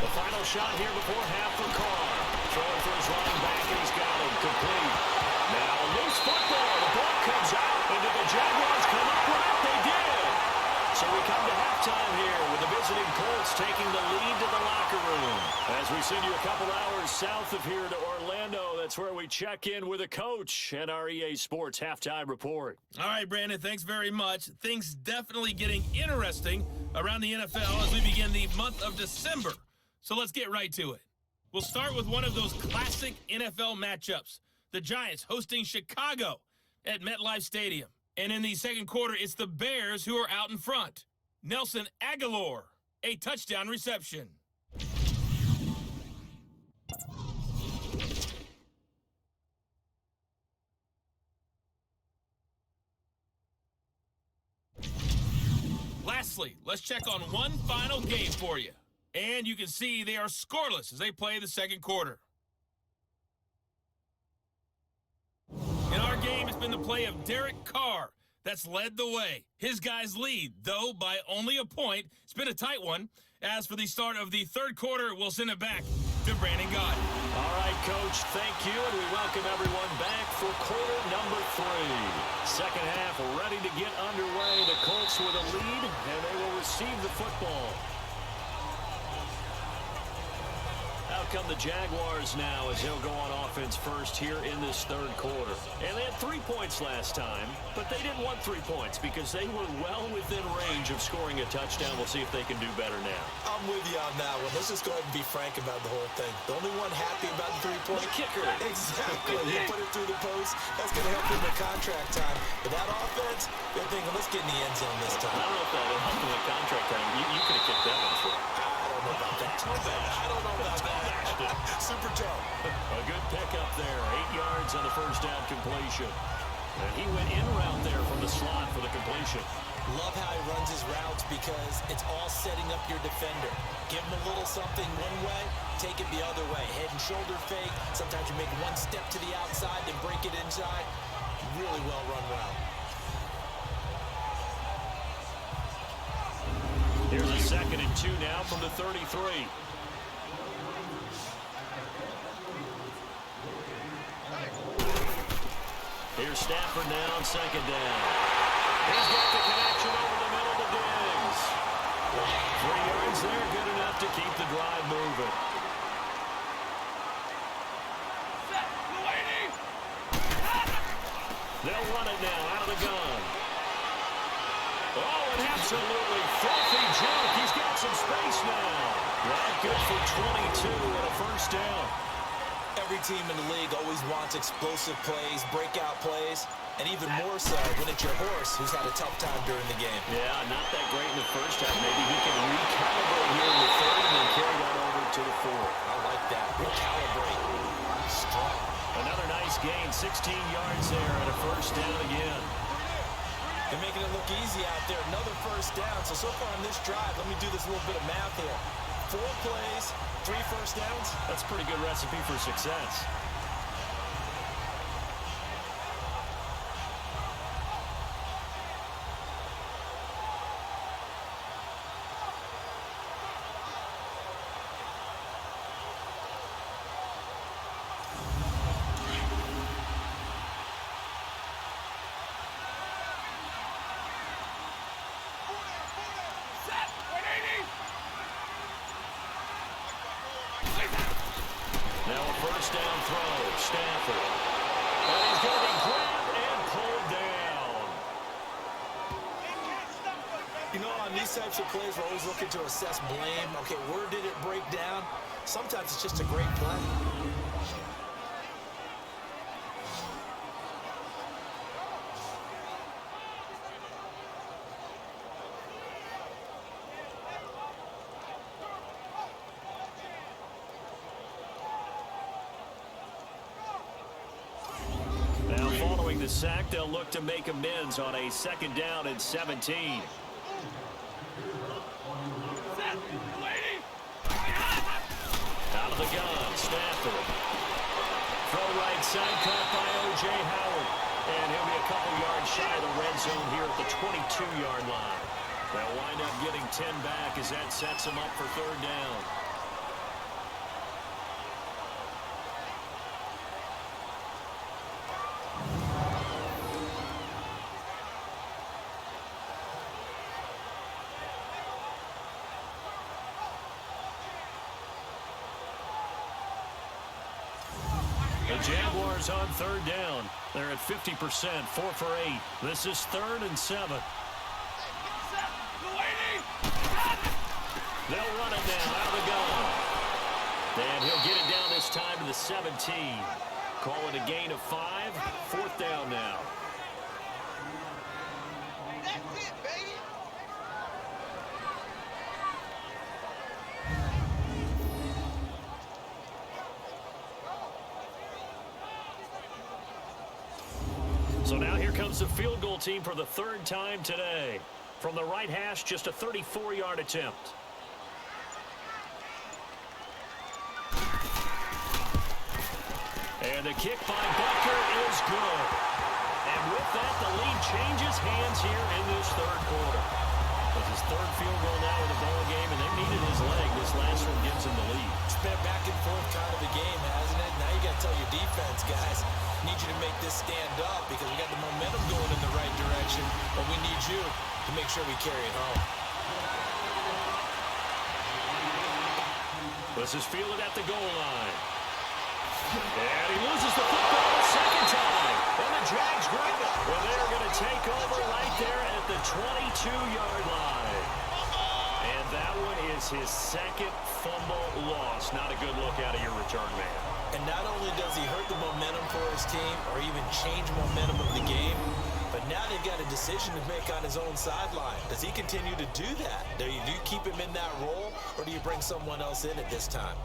The final shot here before half for Carr. Throwing for his running back, and he's got him complete. Now a loose football. The ball comes out, and did the Jaguars come up with it? They did. So we come to halftime here with the visiting Colts taking the lead to the locker room. As we send you a couple hours south of here to Orlando, that's where we check in with a coach and our EA Sports halftime report. All right, Brandon, thanks very much. Things definitely getting interesting around the NFL as we begin the month of December. So let's get right to it. We'll start with one of those classic NFL matchups. The Giants hosting Chicago at MetLife Stadium. And in the second quarter, it's the Bears who are out in front. Nelson Aguilar, a touchdown reception. Lastly, let's check on one final game for you. And you can see they are scoreless as they play the second quarter. In our game, it's been the play of Derek Carr that's led the way. His guys lead, though, by only a point. It's been a tight one. As for the start of the third quarter, we'll send it back to Brandon Gott. All right, Coach, thank you, and we welcome everyone back for quarter number 3. Second half ready to get underway. The Colts with a lead, and they will receive the football. Out come the Jaguars now as they'll go on offense first here in this third quarter. And they had 3 points last time, but they didn't want 3 points because they were well within range of scoring a touchdown. We'll see if they can do better now. I'm with you on that one. Let's just go ahead and be frank about the whole thing. The only one happy about the 3-point The kicker. Exactly. He put it through the post. That's going to help him in contract time. But that offense, they're thinking, let's get in the end zone this time. I don't know if that would help him in contract time. You could have kicked that one for him. I don't know about that. I don't know about that. Super tough. A good pickup there. 8 yards on the first down completion. And he went in route there from the slot for the completion. Love how he runs his routes because it's all setting up your defender. Give him a little something one way, take it the other way. Head and shoulder fake. Sometimes you make one step to the outside, then break it inside. Really well run route. Here's a 2nd and 2 now from the 33. Here's Stafford now on second down. He's got the connection over the middle to Diggs. 3 yards there, good enough to keep the drive moving. They'll run it now out of the gun. Oh, an absolutely filthy jump. He's got some space now. Right, good for 22 and a first down. Every team in the league always wants explosive plays, breakout plays, and even more so when it's your horse who's had a tough time during the game. Yeah, not that great in the first half. Maybe he can recalibrate here in the third and then carry that over to the fourth. I like that. Recalibrate. Strong. Another nice gain, 16 yards there and a first down again. They're making it look easy out there. Another first down. So far on this drive, let me do this little bit of math here. 4 plays, 3 first downs. That's a pretty good recipe for success. Now a first down throw, Stafford. And he's going to be grabbed and pulled down. You know, on these types of plays, we're always looking to assess blame. Okay, where did it break down? Sometimes it's just a great play. The sack, they'll look to make amends on a second down and 17. Out of the gun, Stafford. Throw right side, caught by O.J. Howard. And he'll be a couple yards shy of the red zone here at the 22-yard line. They'll wind up getting 10 back as that sets them up for third down. The Jaguars on third down. They're at 50%, 4 for 8. This is 3rd and 7. They'll run it now out of the gun. And he'll get it down this time to the 17. Call it a gain of 5. 4th down now. That's it, baby. So now here comes the field goal team for the 3rd time today. From the right hash, just a 34-yard attempt. And the kick by Butker is good. And with that, the lead changes hands here in this 3rd quarter. It's his 3rd field goal now in the ball game, and they needed his leg. This last one gives him the lead. It's been a back and forth kind of a game, hasn't it? Now you got to tell your defense, guys, need you to make this stand up because we got the momentum going in the right direction, but we need you to make sure we carry it home. This is fielded at the goal line. And he loses the football a second time. And the Jags grab it. Well, they're going to take over right there at the 22-yard line. And that one is his 2nd fumble loss. Not a good look out of your return man. And not only does he hurt the momentum for his team or even change momentum of the game, but now they've got a decision to make on his own sideline. Does he continue to do that? Do you keep him in that role, or do you bring someone else in at this time?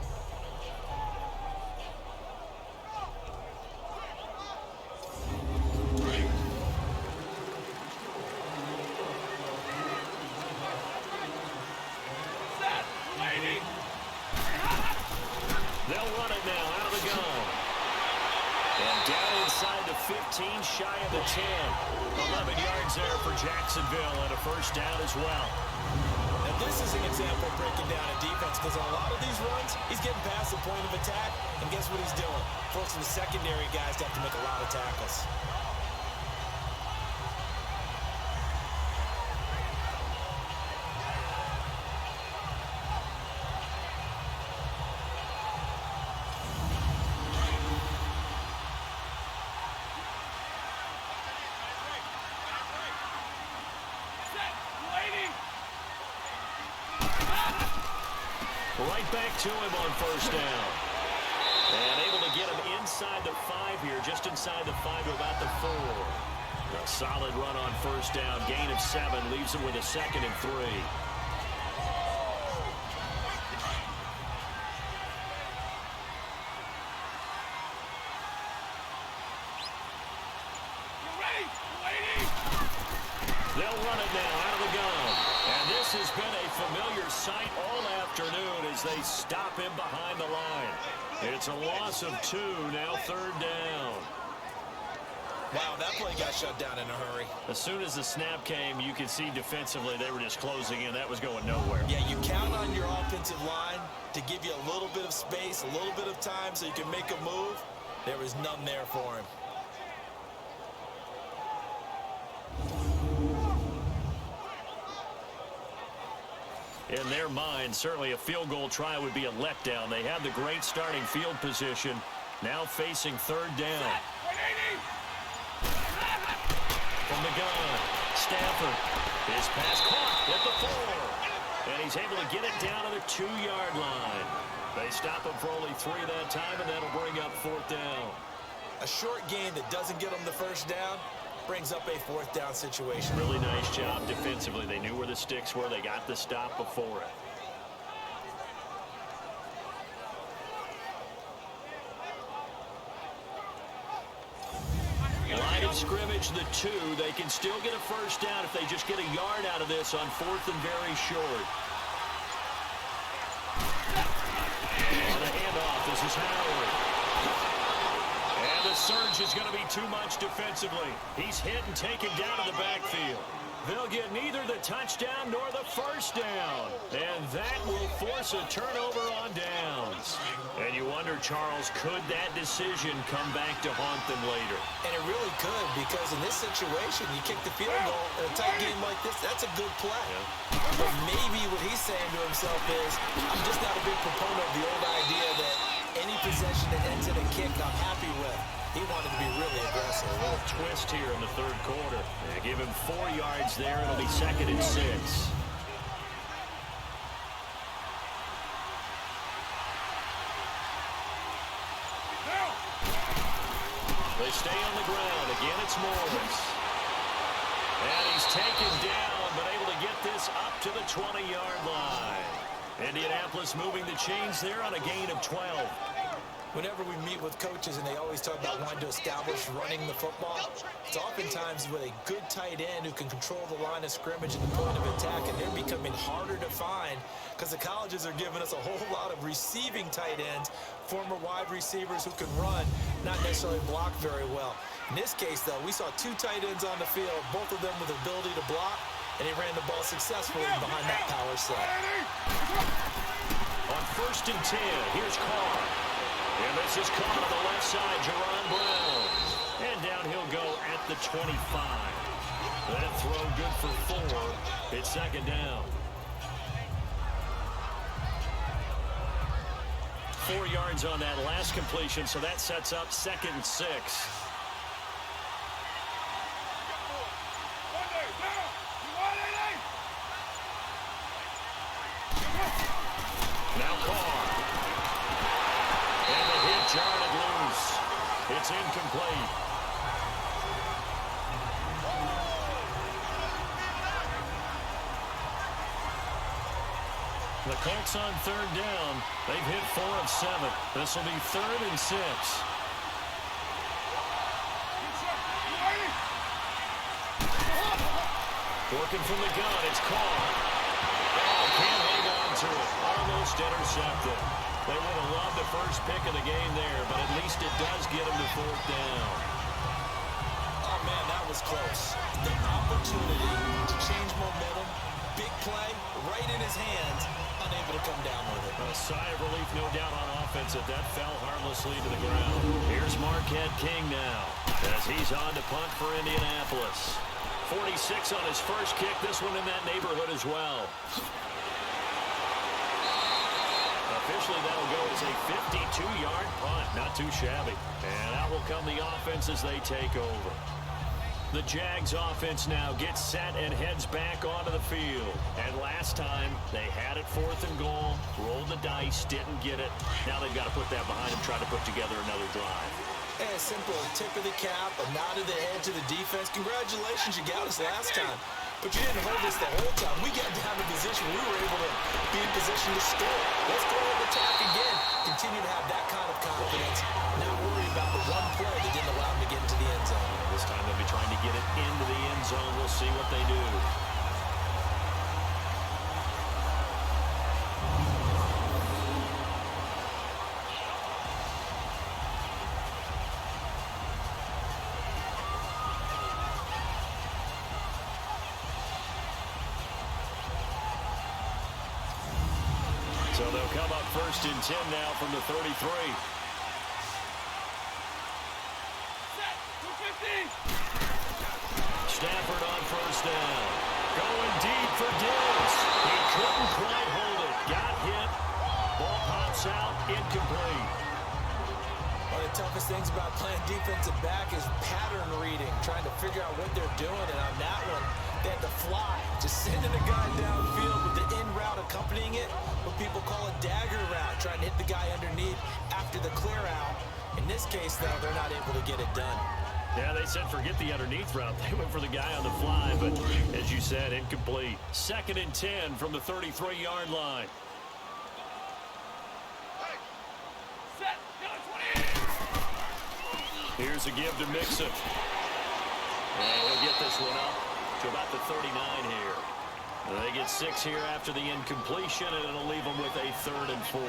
They'll run it now out of the gun. And down inside the 15, shy of the 10. 11 yards there for Jacksonville and a first down as well. Now this is an example of breaking down a defense because on a lot of these runs, he's getting past the point of attack, and guess what he's doing? Forcing the secondary guys to have to make a lot of tackles. Right back to him on first down. And able to get him inside the 5 here, just inside the 5 to about the 4. A solid run on first down. Gain of 7 leaves him with a 2nd and 3. They'll run it now out of the gun. And this has been a familiar sight all afternoon as they stop him behind the line. It's a loss of 2, now 3rd down. Wow, that play got shut down in a hurry. As soon as the snap came, you could see defensively they were just closing in. That was going nowhere. Yeah, you count on your offensive line to give you a little bit of space, a little bit of time so you can make a move. There was none there for him. In their mind, certainly a field goal try would be a letdown. They had the great starting field position, now facing 3rd down. From the gun, Stafford. His pass caught at the 4. And he's able to get it down to the 2-yard line. They stop him for only 3 that time, and that'll bring up 4th down. A short gain that doesn't get them the first down brings up a 4th down situation. Really nice job defensively. They knew where the sticks were. They got the stop before it. Line of scrimmage, the 2. They can still get a first down if they just get a yard out of this on 4th and very short. On a handoff, this is Howard. And the surge is going to be too much defensively. He's hit and taken down to the backfield. They'll get neither the touchdown nor the first down. And that will force a turnover on downs. And you wonder, Charles, could that decision come back to haunt them later? And it really could, because in this situation, you kick the field goal in a tight game like this, that's a good play. Yeah. But maybe what he's saying to himself is, I'm just not a big proponent of the old idea that any possession that ends in a kick I'm happy with. He wanted to be really aggressive. A little twist here in the 3rd quarter. They give him 4 yards there. It'll be 2nd and 6. They stay on the ground. Again, it's Morris. And he's taken down, but able to get this up to the 20-yard line. Indianapolis moving the chains there on a gain of 12. Whenever we meet with coaches and they always talk about wanting to establish running the football, it's oftentimes with a good tight end who can control the line of scrimmage and the point of attack, and they're becoming harder to find because the colleges are giving us a whole lot of receiving tight ends, former wide receivers who can run, not necessarily block very well. In this case, though, we saw 2 tight ends on the field, both of them with the ability to block, and he ran the ball successfully behind that power set. On 1st and 10, here's Carr. And this is caught on the left side, Jerron Brown. And down he'll go at the 25. That throw good for 4. It's 2nd down. 4 yards on that last completion, so that sets up 2nd and 6. Now Carr. And the hit jarred it loose. It's incomplete. The Colts on 3rd down. They've hit 4 of 7. This will be 3rd and 6. Working from the gun, it's Carr. Oh, can't hang on to it. Almost intercepted. They would have loved the first pick of the game there, but at least it does get them to 4th down. Oh, man, that was close. The opportunity to change momentum, big play, right in his hands, unable to come down with it. A sigh of relief, no doubt, on offense that fell harmlessly to the ground. Here's Marquette King now as he's on to punt for Indianapolis. 46 on his first kick, this one in that neighborhood as well. Officially, that'll go as a 52-yard punt. Not too shabby. And out will come the offense as they take over. The Jags offense now gets set and heads back onto the field. And last time, they had it 4th and goal, rolled the dice, didn't get it. Now they've got to put that behind them, try to put together another drive. Hey, a simple tip of the cap, a nod of the head to the defense. Congratulations, you got us last time. But you didn't hold us the whole time. We got down in position. We were able to be in position to score. Let's go ahead and attack again. Continue to have that kind of confidence. Not worried about the one play that didn't allow them to get into the end zone. This time they'll be trying to get it into the end zone. We'll see what they do. So they'll come up 1st and 10 now from the 33. Stafford on 1st down. Going deep for Diggs. He couldn't quite hold it. Got hit. Ball pops out. Incomplete. One of the toughest things about playing defensive back is pattern reading, trying to figure out what they're doing. And on that one, they had to fly, just sending a guy downfield with the in route accompanying it, what people call a dagger route, trying to hit the guy underneath after the clear out. In this case, though, they're not able to get it done. Yeah, they said forget the underneath route. They went for the guy on the fly, but as you said, incomplete. 2nd and 10 from the 33-yard line. Here's a give to Mixon. And he'll get this one up to about the 39 here. They get 6 here after the incompletion, and it'll leave them with a 3rd and 4.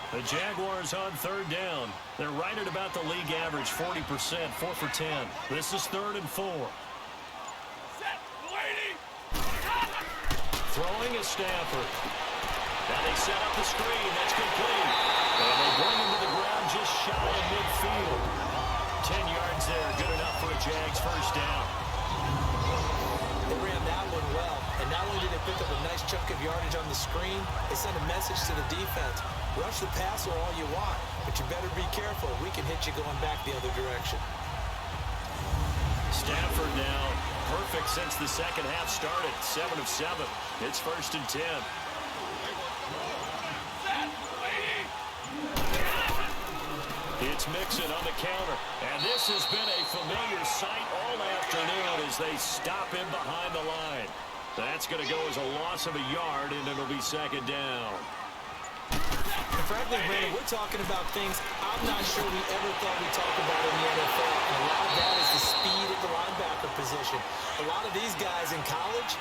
The Jaguars on 3rd down. They're right at about the league average, 40%, 4 for 10. This is 3rd and 4. Throwing is Stafford. Now they set up the screen. That's complete. And they bring him to the ground just shy of midfield. 10 yards there. Good enough for a Jags 1st down. They ran that one well. And not only did they pick up a nice chunk of yardage on the screen, they sent a message to the defense. Rush the passer all you want, but you better be careful. We can hit you going back the other direction. Stafford now perfect since the second half started. 7 of 7. It's 1st and 10. It's Mixon on the counter. And this has been a familiar sight all afternoon as they stop him behind the line. That's going to go as a loss of a yard, and it'll be 2nd down. And frankly, Brandon, we're talking about things I'm not sure we ever thought we'd talk about in the NFL. And a lot of that is the speed at the linebacker position. A lot of these guys in college,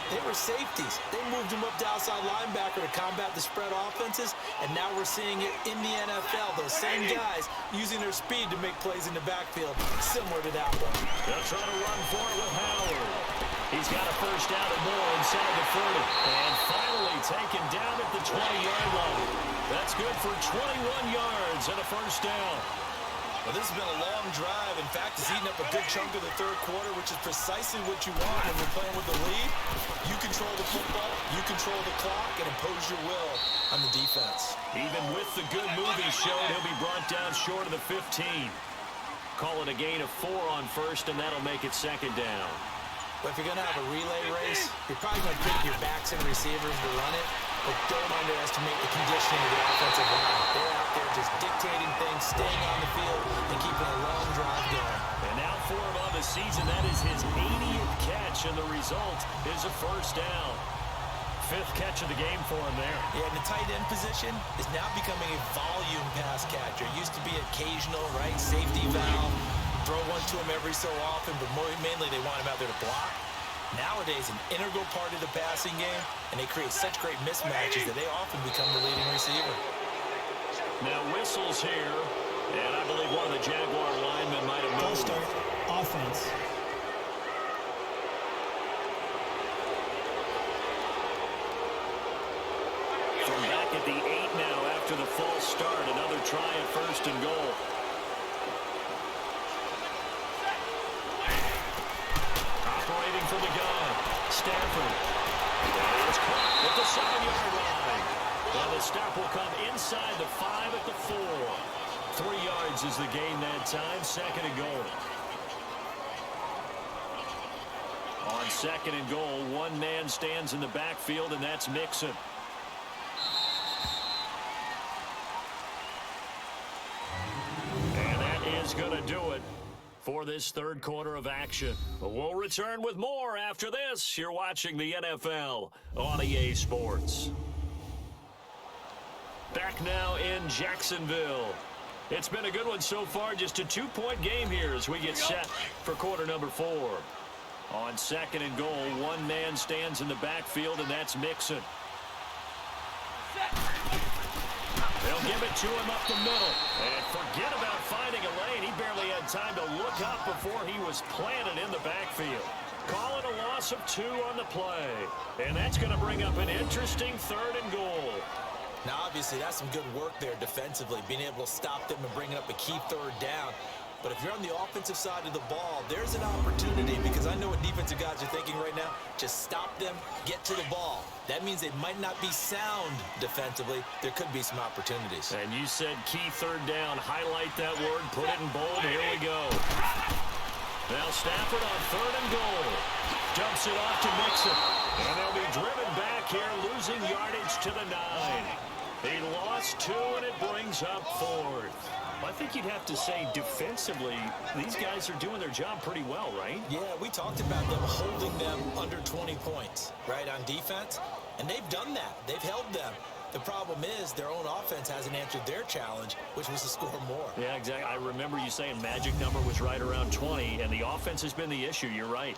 they were safeties. They moved them up to outside linebacker to combat the spread offenses, and now we're seeing it in the NFL. Those same guys using their speed to make plays in the backfield, similar to that one. They'll try to run for it with Howard. He's got a 1st down and more inside the 30. And finally taken down at the 20-yard line. That's good for 21 yards and a 1st down. Well, this has been a long drive. In fact, it's eaten up a good chunk of the 3rd quarter, which is precisely what you want when you're playing with the lead. You control the football, you control the clock, and impose your will on the defense. Even with the good move he showed, he'll be brought down short of the 15. Call it a gain of 4 on 1st, and that'll make it 2nd down. But if you're going to have a relay race, you're probably going to pick your backs and receivers to run it, but don't underestimate the conditioning of the offensive line. They're out there just dictating things, staying on the field, and keeping a long drive going. And now for him on the season, that is his 80th catch, and the result is a 1st down. 5th catch of the game for him there. Yeah, and the tight end position is now becoming a volume pass catcher. It used to be occasional, right, safety valve. Throw one to him every so often, but mainly they want him out there to block. Nowadays, an integral part of the passing game, and they create such great mismatches that they often become the leading receiver. Now whistles here, and I believe one of the Jaguar linemen might have moved. Full start, offense. From back at the 8 now after the false start, another try at 1st and goal. Operating from the gun, Stafford. It's caught at the 7-yard line. Well, the stop will come inside the 5 at the 4. 3 yards is the gain that time. 2nd and goal. On 2nd and goal, one man stands in the backfield, and that's Mixon. And that is going to do it for this 3rd quarter of action. We'll return with more after this. You're watching the NFL on EA Sports. Back now in Jacksonville. It's been a good one so far. Just a 2-point game here as we get set for quarter number 4. On 2nd and goal, one man stands in the backfield, and that's Mixon. They'll give it to him up the middle. And forget about finding a lane. He barely had time to look up before he was planted in the backfield. Call it a loss of 2 on the play. And that's going to bring up an interesting 3rd and goal. Now, obviously, that's some good work there defensively, being able to stop them and bringing up a key 3rd down. But if you're on the offensive side of the ball, there's an opportunity, because I know what defensive guys are thinking right now. Just stop them, get to the ball. That means they might not be sound defensively. There could be some opportunities. And you said key 3rd down. Highlight that word. Put it in bold. Here we go. Now Stafford on 3rd and goal. Dumps it off to Mixon. And they'll be driven back here, losing yardage to the 9. He lost 2, and it brings up 4th. I think you'd have to say defensively, these guys are doing their job pretty well, right? Yeah, we talked about them holding them under 20 points, right, on defense. And they've done that. They've held them. The problem is their own offense hasn't answered their challenge, which was to score more. Yeah, exactly. I remember you saying magic number was right around 20, and the offense has been the issue. You're right.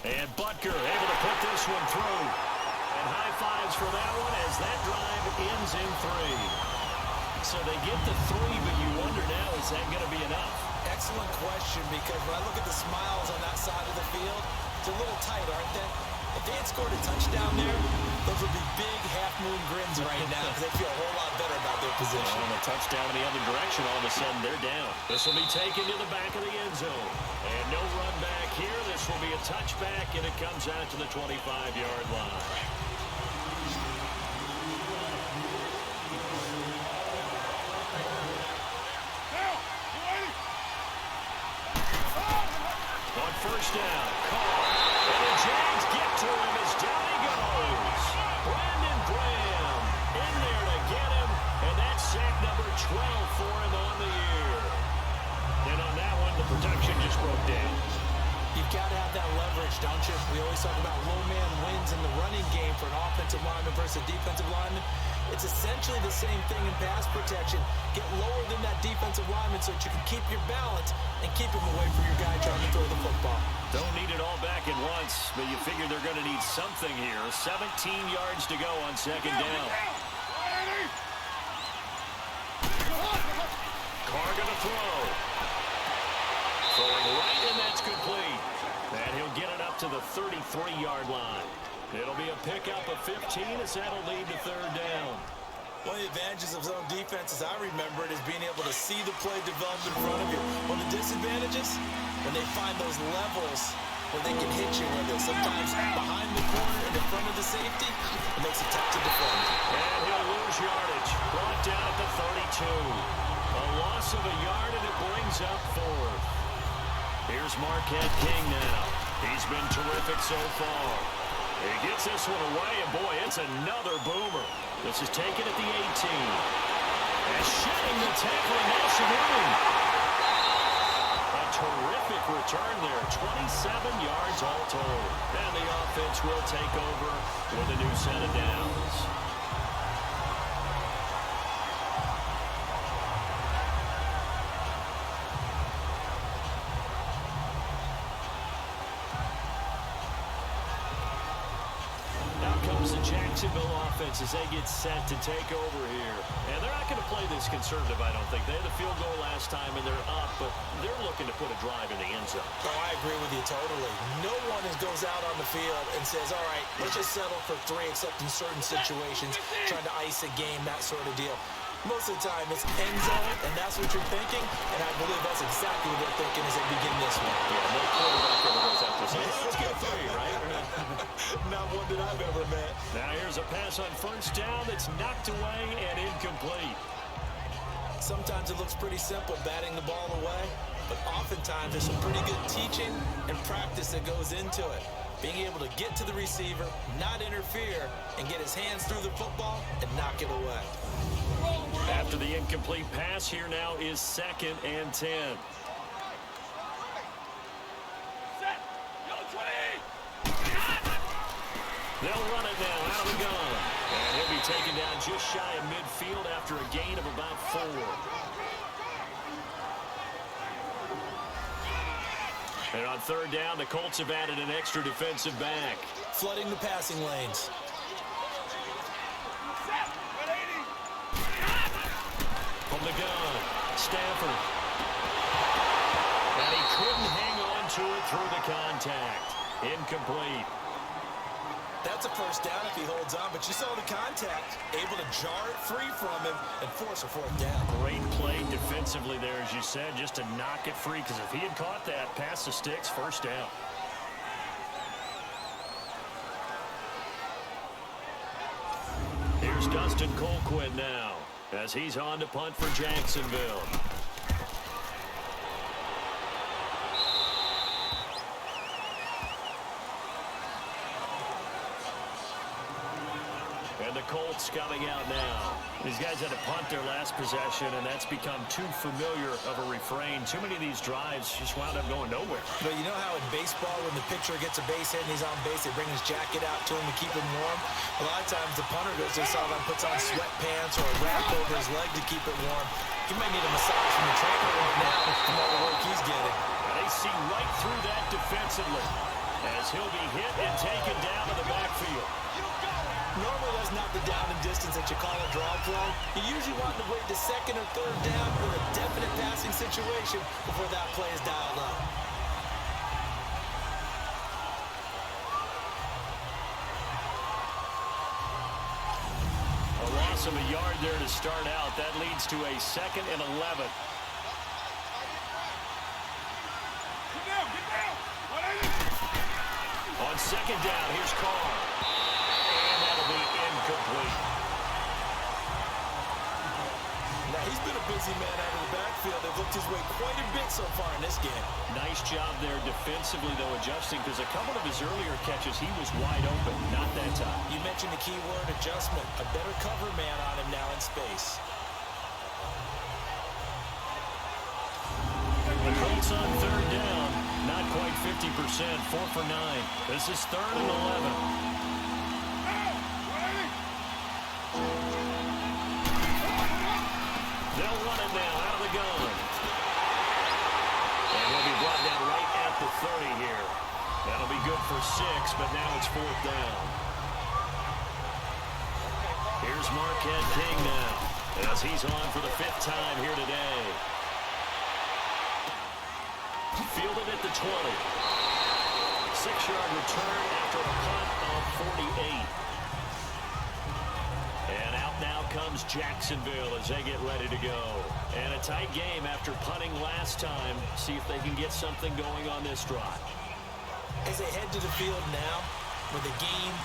And Butker able to put this one through. And high fives for that one as that drive ends in 3. So they get the 3, but you wonder now, is that going to be enough? Excellent question, because when I look at the smiles on that side of the field, it's a little tight, aren't they? If they had scored a touchdown there, those would be big half-moon grins right now, because they feel a whole lot better about their position. And a touchdown in the other direction, all of a sudden they're down. This will be taken to the back of the end zone. And no run back here. This will be a touchback, and it comes out to the 25-yard line. On 1st down, Carr. And the Jags get to him as down he goes. Brandon Graham in there to get him, and that's sack number 12 for him on the year. And on that one, the production just broke down. You've got to have that leverage, don't you? We always talk about low man wins in the running game for an offensive lineman versus a defensive lineman. It's essentially the same thing in pass protection. Get lower than that defensive lineman so that you can keep your balance and keep him away from your guy trying to throw the football. Don't need it all back at once, but you figure they're going to need something here. 17 yards to go on 2nd down. Carr going to throw. Throwing right, and that's complete. And he'll get it up to the 33-yard line. It'll be a pickup of 15 as that'll lead to 3rd down. One of the advantages of zone defense, as I remember it, is being able to see the play develop in front of you. One of the disadvantages, when they find those levels where they can hit you with it. Sometimes behind the corner and in front of the safety, it makes it tough to defend. And he'll lose yardage. Brought down at the 32. A loss of a yard, and it brings up 4th. Here's Marquette King now. He's been terrific so far. He gets this one away, and boy, it's another boomer. This is taken at the 18. And shedding the tackle, Nelson Irving. A terrific return there, 27 yards all told. And the offense will take over with a new set of downs. The Jacksonville offense as they get set to take over here. And they're not going to play this conservative, I don't think. They had a field goal last time, and they're up, but they're looking to put a drive in the end zone. Oh, I agree with you totally. No one goes out on the field and says, all right, let's just settle for 3, except in certain situations, trying to ice a game, that sort of deal. Most of the time, it's end zone, and that's what you're thinking, and I believe that's exactly what they're thinking as they begin this one. Yeah, no quarterback ever goes out there saying, let's get 3, right? Not one that I've ever met. Now here's a pass on first down that's knocked away and incomplete. Sometimes it looks pretty simple batting the ball away, but oftentimes there's some pretty good teaching and practice that goes into it. Being able to get to the receiver, not interfere, and get his hands through the football and knock it away. After the incomplete pass, here now is 2nd and 10. They'll run it now out of the gun. And he'll be taken down just shy of midfield after a gain of about 4. And on 3rd down, the Colts have added an extra defensive back. Flooding the passing lanes. From the gun, Stafford. And he couldn't hang on to it through the contact. Incomplete. That's a first down if he holds on, but you saw the contact. Able to jar it free from him and force a 4th down. Great play defensively there, as you said, just to knock it free, because if he had caught that, pass the sticks, first down. Here's Dustin Colquitt now, as he's on to punt for Jacksonville. And the Colts coming out now. These guys had to punt their last possession, and that's become too familiar of a refrain. Too many of these drives just wound up going nowhere. But you know how in baseball, when the pitcher gets a base hit and he's on base, they bring his jacket out to him to keep him warm? A lot of times the punter goes to the sideline, puts on sweatpants or a wrap over his leg to keep it warm. He might need a massage from the trainer right now from all the work he's getting. They see right through that defensively, as he'll be hit and taken down to the backfield. Normally that's not the down and distance that you call a draw play. You usually want to wait to 2nd or 3rd down for a definite passing situation before that play is dialed up. A loss of a yard there to start out. That leads to a 2nd and 11. On 2nd down, here's Carr. And that'll be incomplete. Now, he's been a busy man out of the backfield. They've looked his way quite a bit so far in this game. Nice job there defensively, though, adjusting, because a couple of his earlier catches, he was wide open. Not that time. You mentioned the key word, adjustment. A better cover man on him now in space. The Colts on 3rd down. Not quite 50%, 4 for 9. This is 3rd and 11. They'll run it now out of the gun. And he'll be brought down right at the 30 here. That'll be good for 6, but now it's 4th down. Here's Marquette King now, as he's on for the 5th time here today. Fielded at the 20. 6-yard return after a punt of 48. And out now comes Jacksonville as they get ready to go. And a tight game after punting last time. See if they can get something going on this drive. As they head to the field now, with the game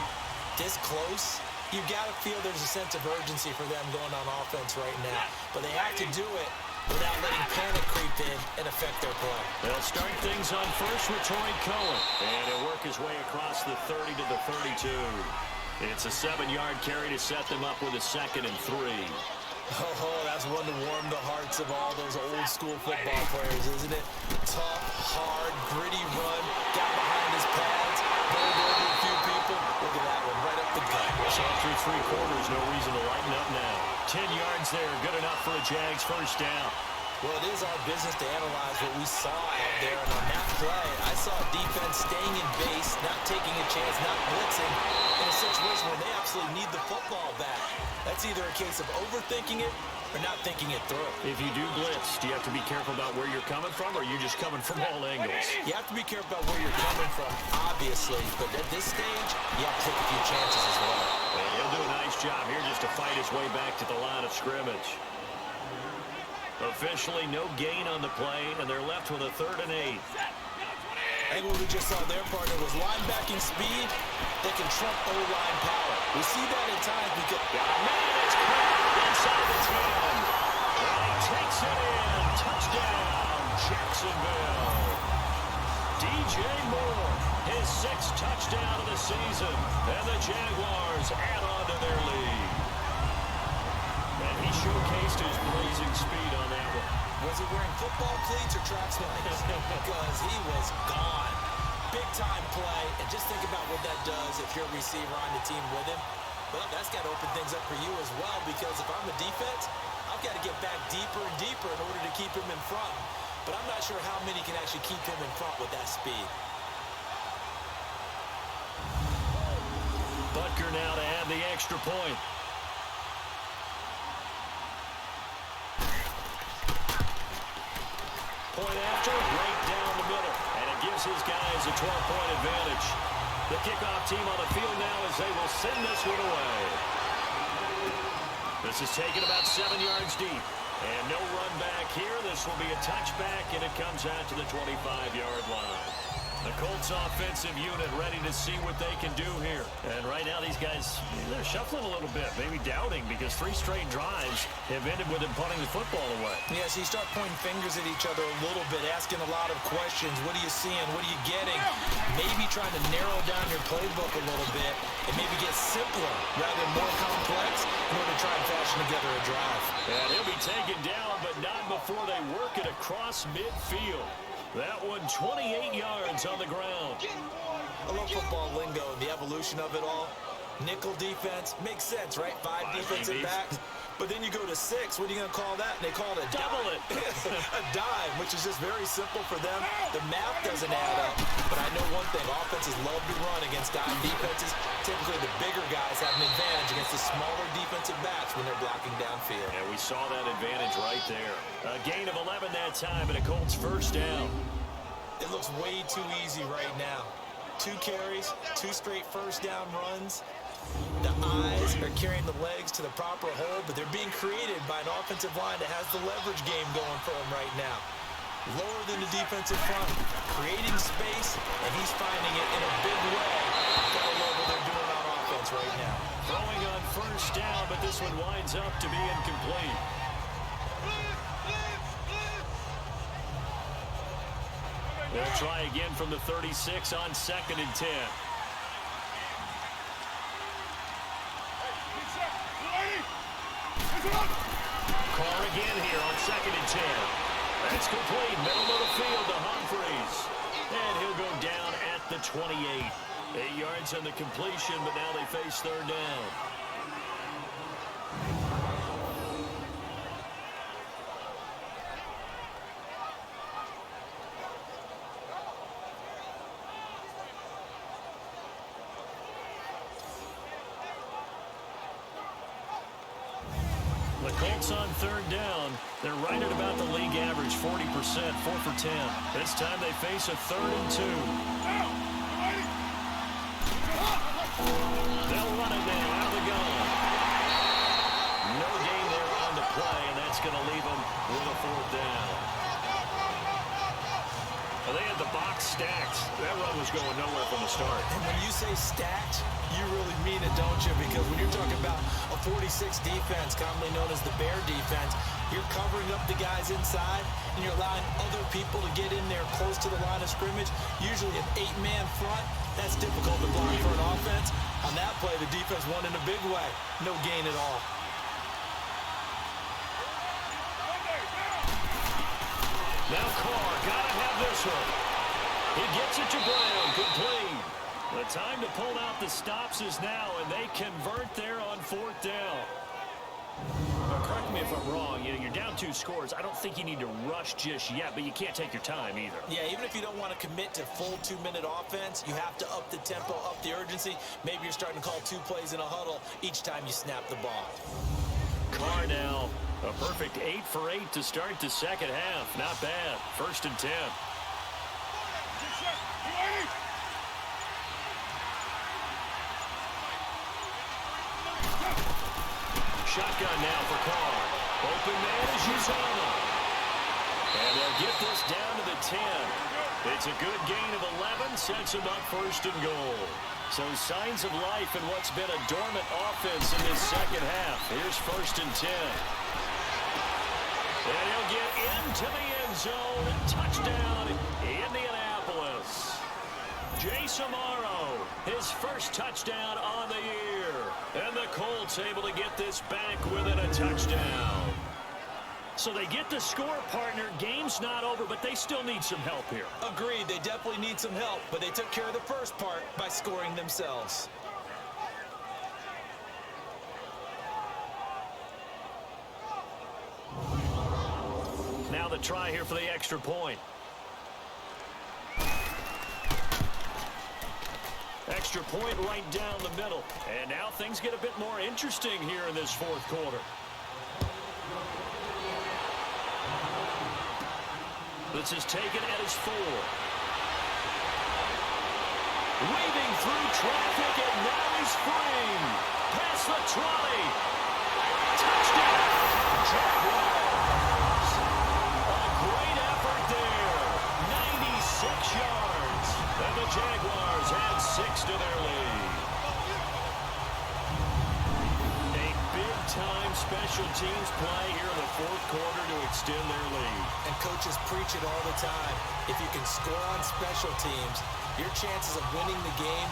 this close, you've got to feel there's a sense of urgency for them going on offense right now. But they have to do it without letting panic creep in and affect their play. They'll start things on first with Troy Cohen. And he'll work his way across the 30 to the 32. It's a 7-yard carry to set them up with a 2nd and 3. Oh, that's one to warm the hearts of all those old-school football players, isn't it? Tough, hard, gritty run, got behind his pads, bowled over a few people. Look at that one, right up the gut. So through 3 quarters, no reason to lighten up now. 10 yards there, good enough for a Jags first down. Well, it is our business to analyze what we saw out there. And on that play, I saw defense staying in base, not taking a chance, not blitzing, in a situation where they absolutely need the football back. That's either a case of overthinking it or not thinking it through. If you do blitz, do you have to be careful about where you're coming from, or are you just coming from all angles? You have to be careful about where you're coming from, obviously. But at this stage, you have to take a few chances as well. And he'll do a nice job here just to fight his way back to the line of scrimmage. Officially, no gain on the play, and they're left with a 3rd and 8. I think what we just saw their partner was linebacking speed that can trump O-line power. We see that at times because... It's caught inside the 10. And he takes it in. Touchdown, Jacksonville. DJ Moore, his 6th touchdown of the season. And the Jaguars add on to their lead. And he showcased his blazing speed on that one. Was he wearing football cleats or track spikes? Because he was gone. Big-time play. And just think about what that does if you're a receiver on the team with him. Well, that's got to open things up for you as well, because if I'm a defense, I've got to get back deeper and deeper in order to keep him in front. But I'm not sure how many can actually keep him in front with that speed. Butker now to add the extra point. Point after, right down the middle. And it gives his guys a 12-point advantage. The kickoff team on the field now as they will send this one away. This is taken about 7 yards deep. And no run back here. This will be a touchback, and it comes out to the 25-yard line. The Colts offensive unit ready to see what they can do here. And right now these guys, they're shuffling a little bit, maybe doubting, because 3 straight drives have ended with them punting the football away. Yeah, so you start pointing fingers at each other a little bit, asking a lot of questions. What are you seeing? What are you getting? Maybe trying to narrow down your playbook a little bit and maybe get simpler rather than more complex in order to try and fashion together a drive. And he'll be taken down, but not before they work it across midfield. That one 28 yards on the ground. I love football lingo and the evolution of it all. Nickel defense makes sense, right? 5 defensive backs. But then you go to 6. What are you going to call that? And they call it a double dive. it. A dive, which is just very simple for them. The math doesn't add up. But I know one thing. Offenses love to run against dive defenses. Typically, the bigger guys have an advantage against the smaller defensive backs when they're blocking downfield. And we saw that advantage right there. A gain of 11 that time, and a Colts first down. It looks way too easy right now. 2 carries, 2 straight first down runs. The eyes are carrying the legs to the proper hole, but they're being created by an offensive line that has the leverage game going for them right now. Lower than the defensive front, creating space, and he's finding it in a big way. Gotta love what they're doing on offense right now. Throwing on first down, but this one winds up to be incomplete. They'll try again from the 36 on 2nd and 10. Carr again here on 2nd and 10. That's complete. Middle of the field to Humphreys. And he'll go down at the 28. 8 yards on the completion, but now they face 3rd down. The Colts on 3rd down. They're right at about the league average, 40%, 4 for 10. This time they face a 3rd and 2. They'll run it now out of the gun. No gain there on the play, and that's going to leave them with a 4th down. Well, they had the box stacked. That run was going nowhere from the start. And when you say stacked, you really mean it, don't you? Because when you're talking about a 46 defense, commonly known as the Bear defense, you're covering up the guys inside, and you're allowing other people to get in there close to the line of scrimmage. Usually an 8-man front, that's difficult to block for an offense. On that play, the defense won in a big way. No gain at all. Now Carr, gotta have this one. He gets it to Brown, complete. The time to pull out the stops is now, and they convert there on 4th down. Now, correct me if I'm wrong. You know, you're down 2 scores. I don't think you need to rush just yet, but you can't take your time either. Yeah, even if you don't want to commit to full 2-minute offense, you have to up the tempo, up the urgency. Maybe you're starting to call 2 plays in a huddle each time you snap the ball. Carr now, a perfect 8 for 8 to start the 2nd half. Not bad. 1st and 10. Shotgun now for Carr. Open man is Uzama. And they'll get this down to the 10. It's a good gain of 11, sets them up first and goal. So signs of life in what's been a dormant offense in this second half. Here's first and 10. And he'll get into the end zone. Touchdown, Indianapolis. Jace Amaro, his first touchdown on the year. And the Colts able to get this back within a touchdown. So they get the score, partner. Game's not over, but they still need some help here. Agreed, they definitely need some help, but they took care of the first part by scoring themselves. Now the try here for the extra point. Extra point right down the middle. And now things get a bit more interesting here in this fourth quarter. This is taken at his 4. Weaving through traffic, and now he's free. Past the trolley. Touchdown, Jaguars. A great effort there. 96 yards. And the Jaguars add 6 to their lead. A big-time special teams play here in the fourth quarter to extend their lead. And coaches preach it all the time. If you can score on special teams, your chances of winning the game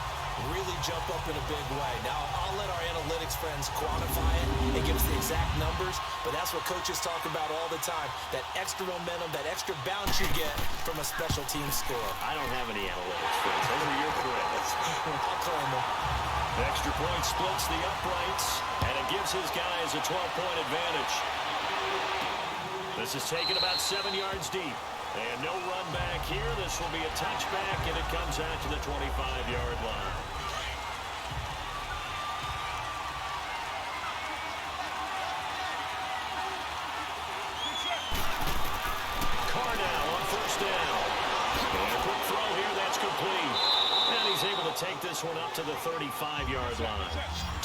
really jump up in a big way. Now, I'll let our analytics friends quantify it and give us the exact numbers, but that's what coaches talk about all the time, that extra momentum, that extra bounce you get from a special team score. I don't have any analytics friends. Those are your friends. I'll claim them. The extra point splits the uprights, and it gives his guys a 12-point advantage. This is taken about 7 yards deep. And no run back here. This will be a touchback, and it comes out to the 25-yard line. Carr now on first down. And a quick throw here. That's complete. And he's able to take this one up to the 35-yard line.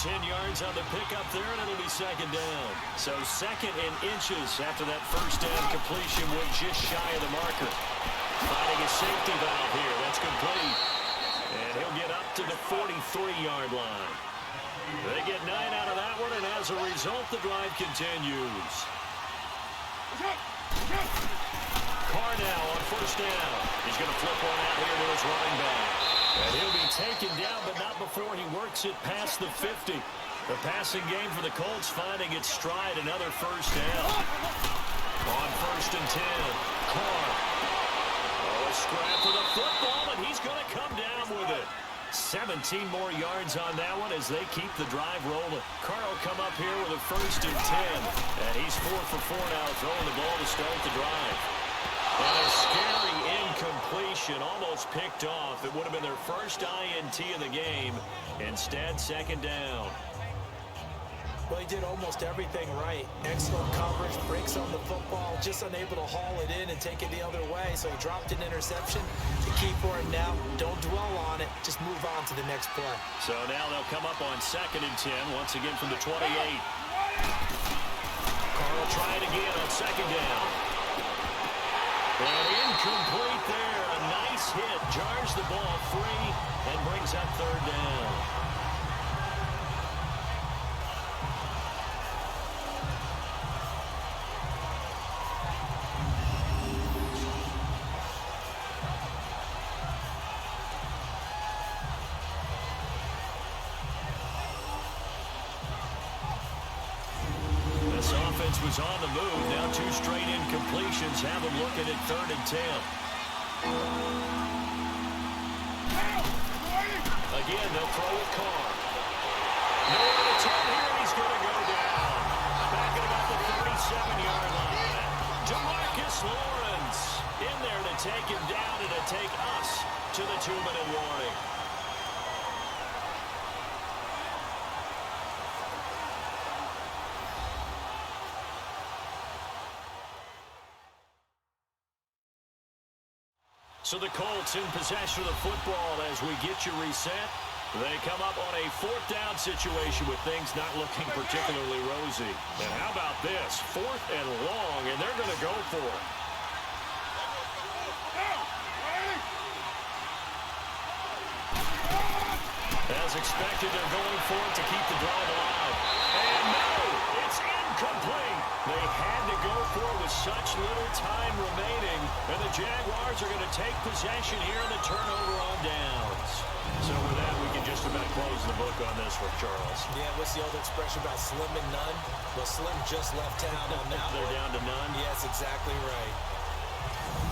10 yards on the pickup there, and it'll be second down. So second and inches after that first down completion went just shy of the marker. Finding a safety valve here. That's complete. And he'll get up to the 43-yard line. They get 9 out of that one, and as a result, the drive continues. Carr now on first down. He's going to flip one out here to his running back. And he'll be taken down, but not before he works it past the 50. The passing game for the Colts finding its stride, another first down. On first and 10, Carr. Oh, a scrap for the football, and he's going to come down with it. 17 more yards on that one as they keep the drive rolling. Carr will come up here with a first and 10. And he's 4 for 4 now, throwing the ball to start the drive. And a scary incompletion, almost picked off. It would have been their first INT of the game. Instead, second down. Well, he did almost everything right. Excellent coverage, breaks on the football, just unable to haul it in and take it the other way. So he dropped an interception. The key for him now, don't dwell on it. Just move on to the next play. So now they'll come up on second and 10, once again from the 28. Carr will try it again on second down. And incomplete there. A nice hit. Jars the ball free and brings up third down. This offense was on the move. Now 2 straight incompletions have them looking at third and 10. Again, they'll throw with Carr. Nowhere to turn here, and he's going to go down. Back at about the 37-yard line. DeMarcus Lawrence in there to take him down and to take us to the 2-minute warning. So the Colts in possession of the football as we get you reset. They come up on a 4th down situation with things not looking particularly rosy. And how about this? 4th and long, and they're going to go for it. As expected, they're going for it to keep the drive alive. And no, it's incomplete. They had to go for it with such little time remaining. And the Jaguars are going to take possession here in the turnover on downs. So with that, we can just about close the book on this one, Charles. Yeah, what's the old expression about slim and none? Well, Slim just left town on that They're one. down to none. Yes, exactly right.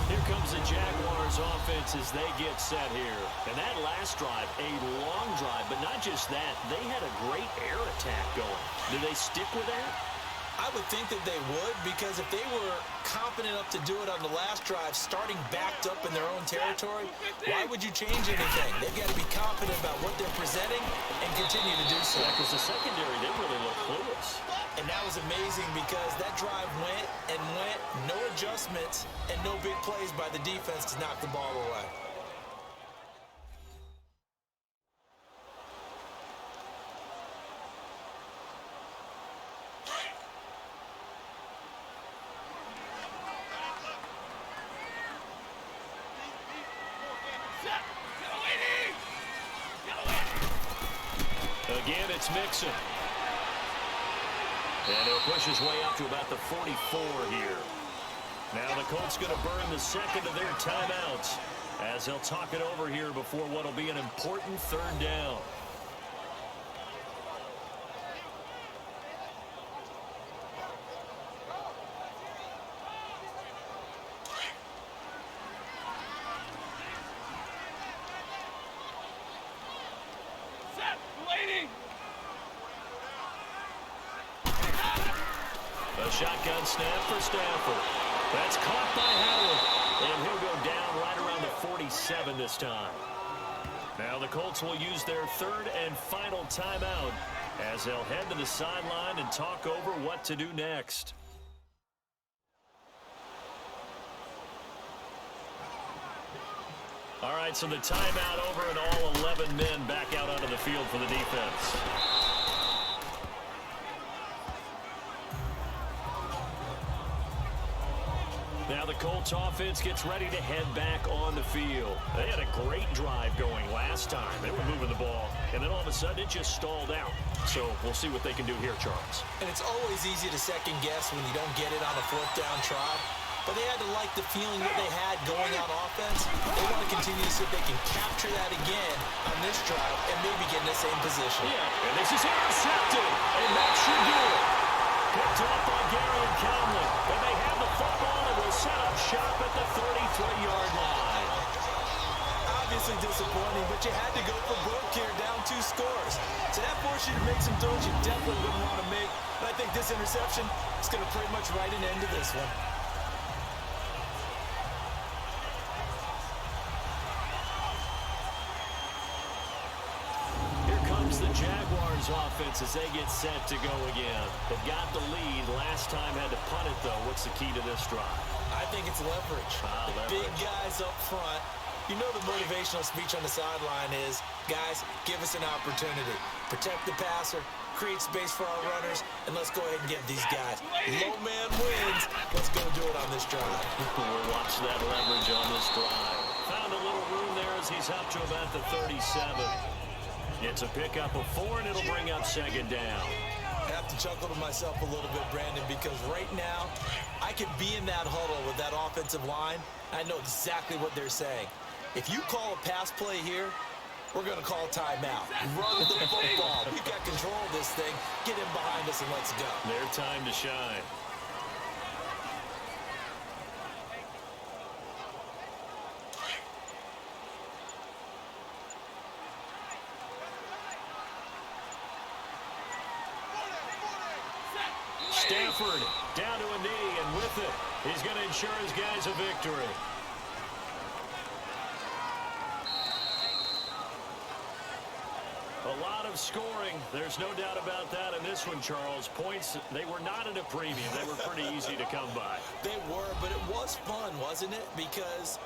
Here comes the Jaguars offense as they get set here. And that last drive, a long drive, but not just that, they had a great air attack going. Do they stick with that? I would think that they would, because if they were confident enough to do it on the last drive, starting backed up in their own territory, why would you change anything? They've got to be confident about what they're presenting and continue to do so. Because the secondary, they really look clueless. And that was amazing because that drive went and went, no adjustments, and no big plays by the defense to knock the ball away. Again, it's Mixon. And he'll push his way up to about the 44 here. Now the Colts going to burn the second of their timeouts as they'll talk it over here before what will be an important third down. A shotgun snap for Stafford. That's caught by Howard. And he'll go down right around the 47 this time. Now the Colts will use their third and final timeout as they'll head to the sideline and talk over what to do next. All right, so the timeout over and all 11 men back out onto the field for the defense. Now the Colts offense gets ready to head back on the field. They had a great drive going last time. They were moving the ball, and then all of a sudden it just stalled out. So we'll see what they can do here, Charles. And it's always easy to second guess when you don't get it on a fourth down try. But they had to like the feeling that they had going on offense. They want to continue to see if they can capture that again on this drive and maybe get in the same position. Yeah, and this is intercepted, and that should do it. Picked off by Gary and Conley. And they have the football and will set up shop at the 33-yard line. Obviously disappointing, but you had to go for broke here, down 2 scores. So that forced you to make some throws you definitely wouldn't want to make. But I think this interception is going to pretty much write an end to this one. The Jaguars offense as they get set to go again. They've got the lead. Last time had to punt it, though. What's the key to this drive? I think it's leverage. Big guys up front. You know the motivational speech on the sideline is, guys, give us an opportunity. Protect the passer, create space for our runners, and let's go ahead and get these guys. Low man wins. Let's go do it on this drive. We'll watch that leverage on this drive. Found a little room there as he's up to about the 37. It's a pickup of 4, and it'll bring up second down. I have to chuckle to myself a little bit, Brandon, because right now I could be in that huddle with that offensive line. I know exactly what they're saying. If you call a pass play here, we're going to call timeout. Run the football. We've got control of this thing. Get in behind us and let's go. Their time to shine. Stafford down to a knee, and with it, he's going to ensure his guys a victory. A lot of scoring. There's no doubt about that in this one, Charles. Points, they were not at a premium. They were pretty easy to come by. They were, but it was fun, wasn't it? Because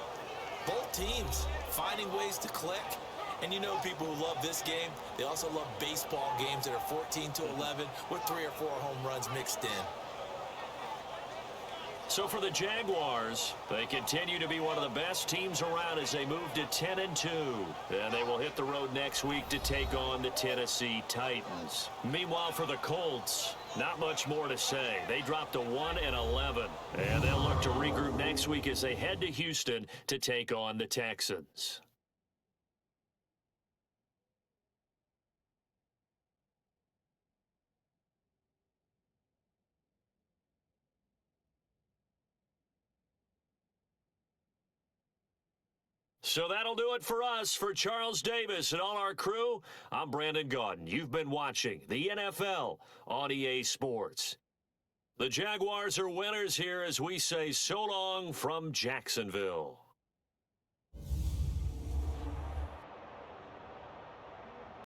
both teams finding ways to click. And you know people who love this game, they also love baseball games that are 14-11 with 3 or 4 home runs mixed in. So for the Jaguars, they continue to be one of the best teams around as they move to 10-2. And they will hit the road next week to take on the Tennessee Titans. Meanwhile, for the Colts, not much more to say. They dropped to 1-11. And they'll look to regroup next week as they head to Houston to take on the Texans. So that'll do it for us. For Charles Davis and all our crew, I'm Brandon Gaudin. You've been watching the NFL on EA Sports. The Jaguars are winners here as we say so long from Jacksonville.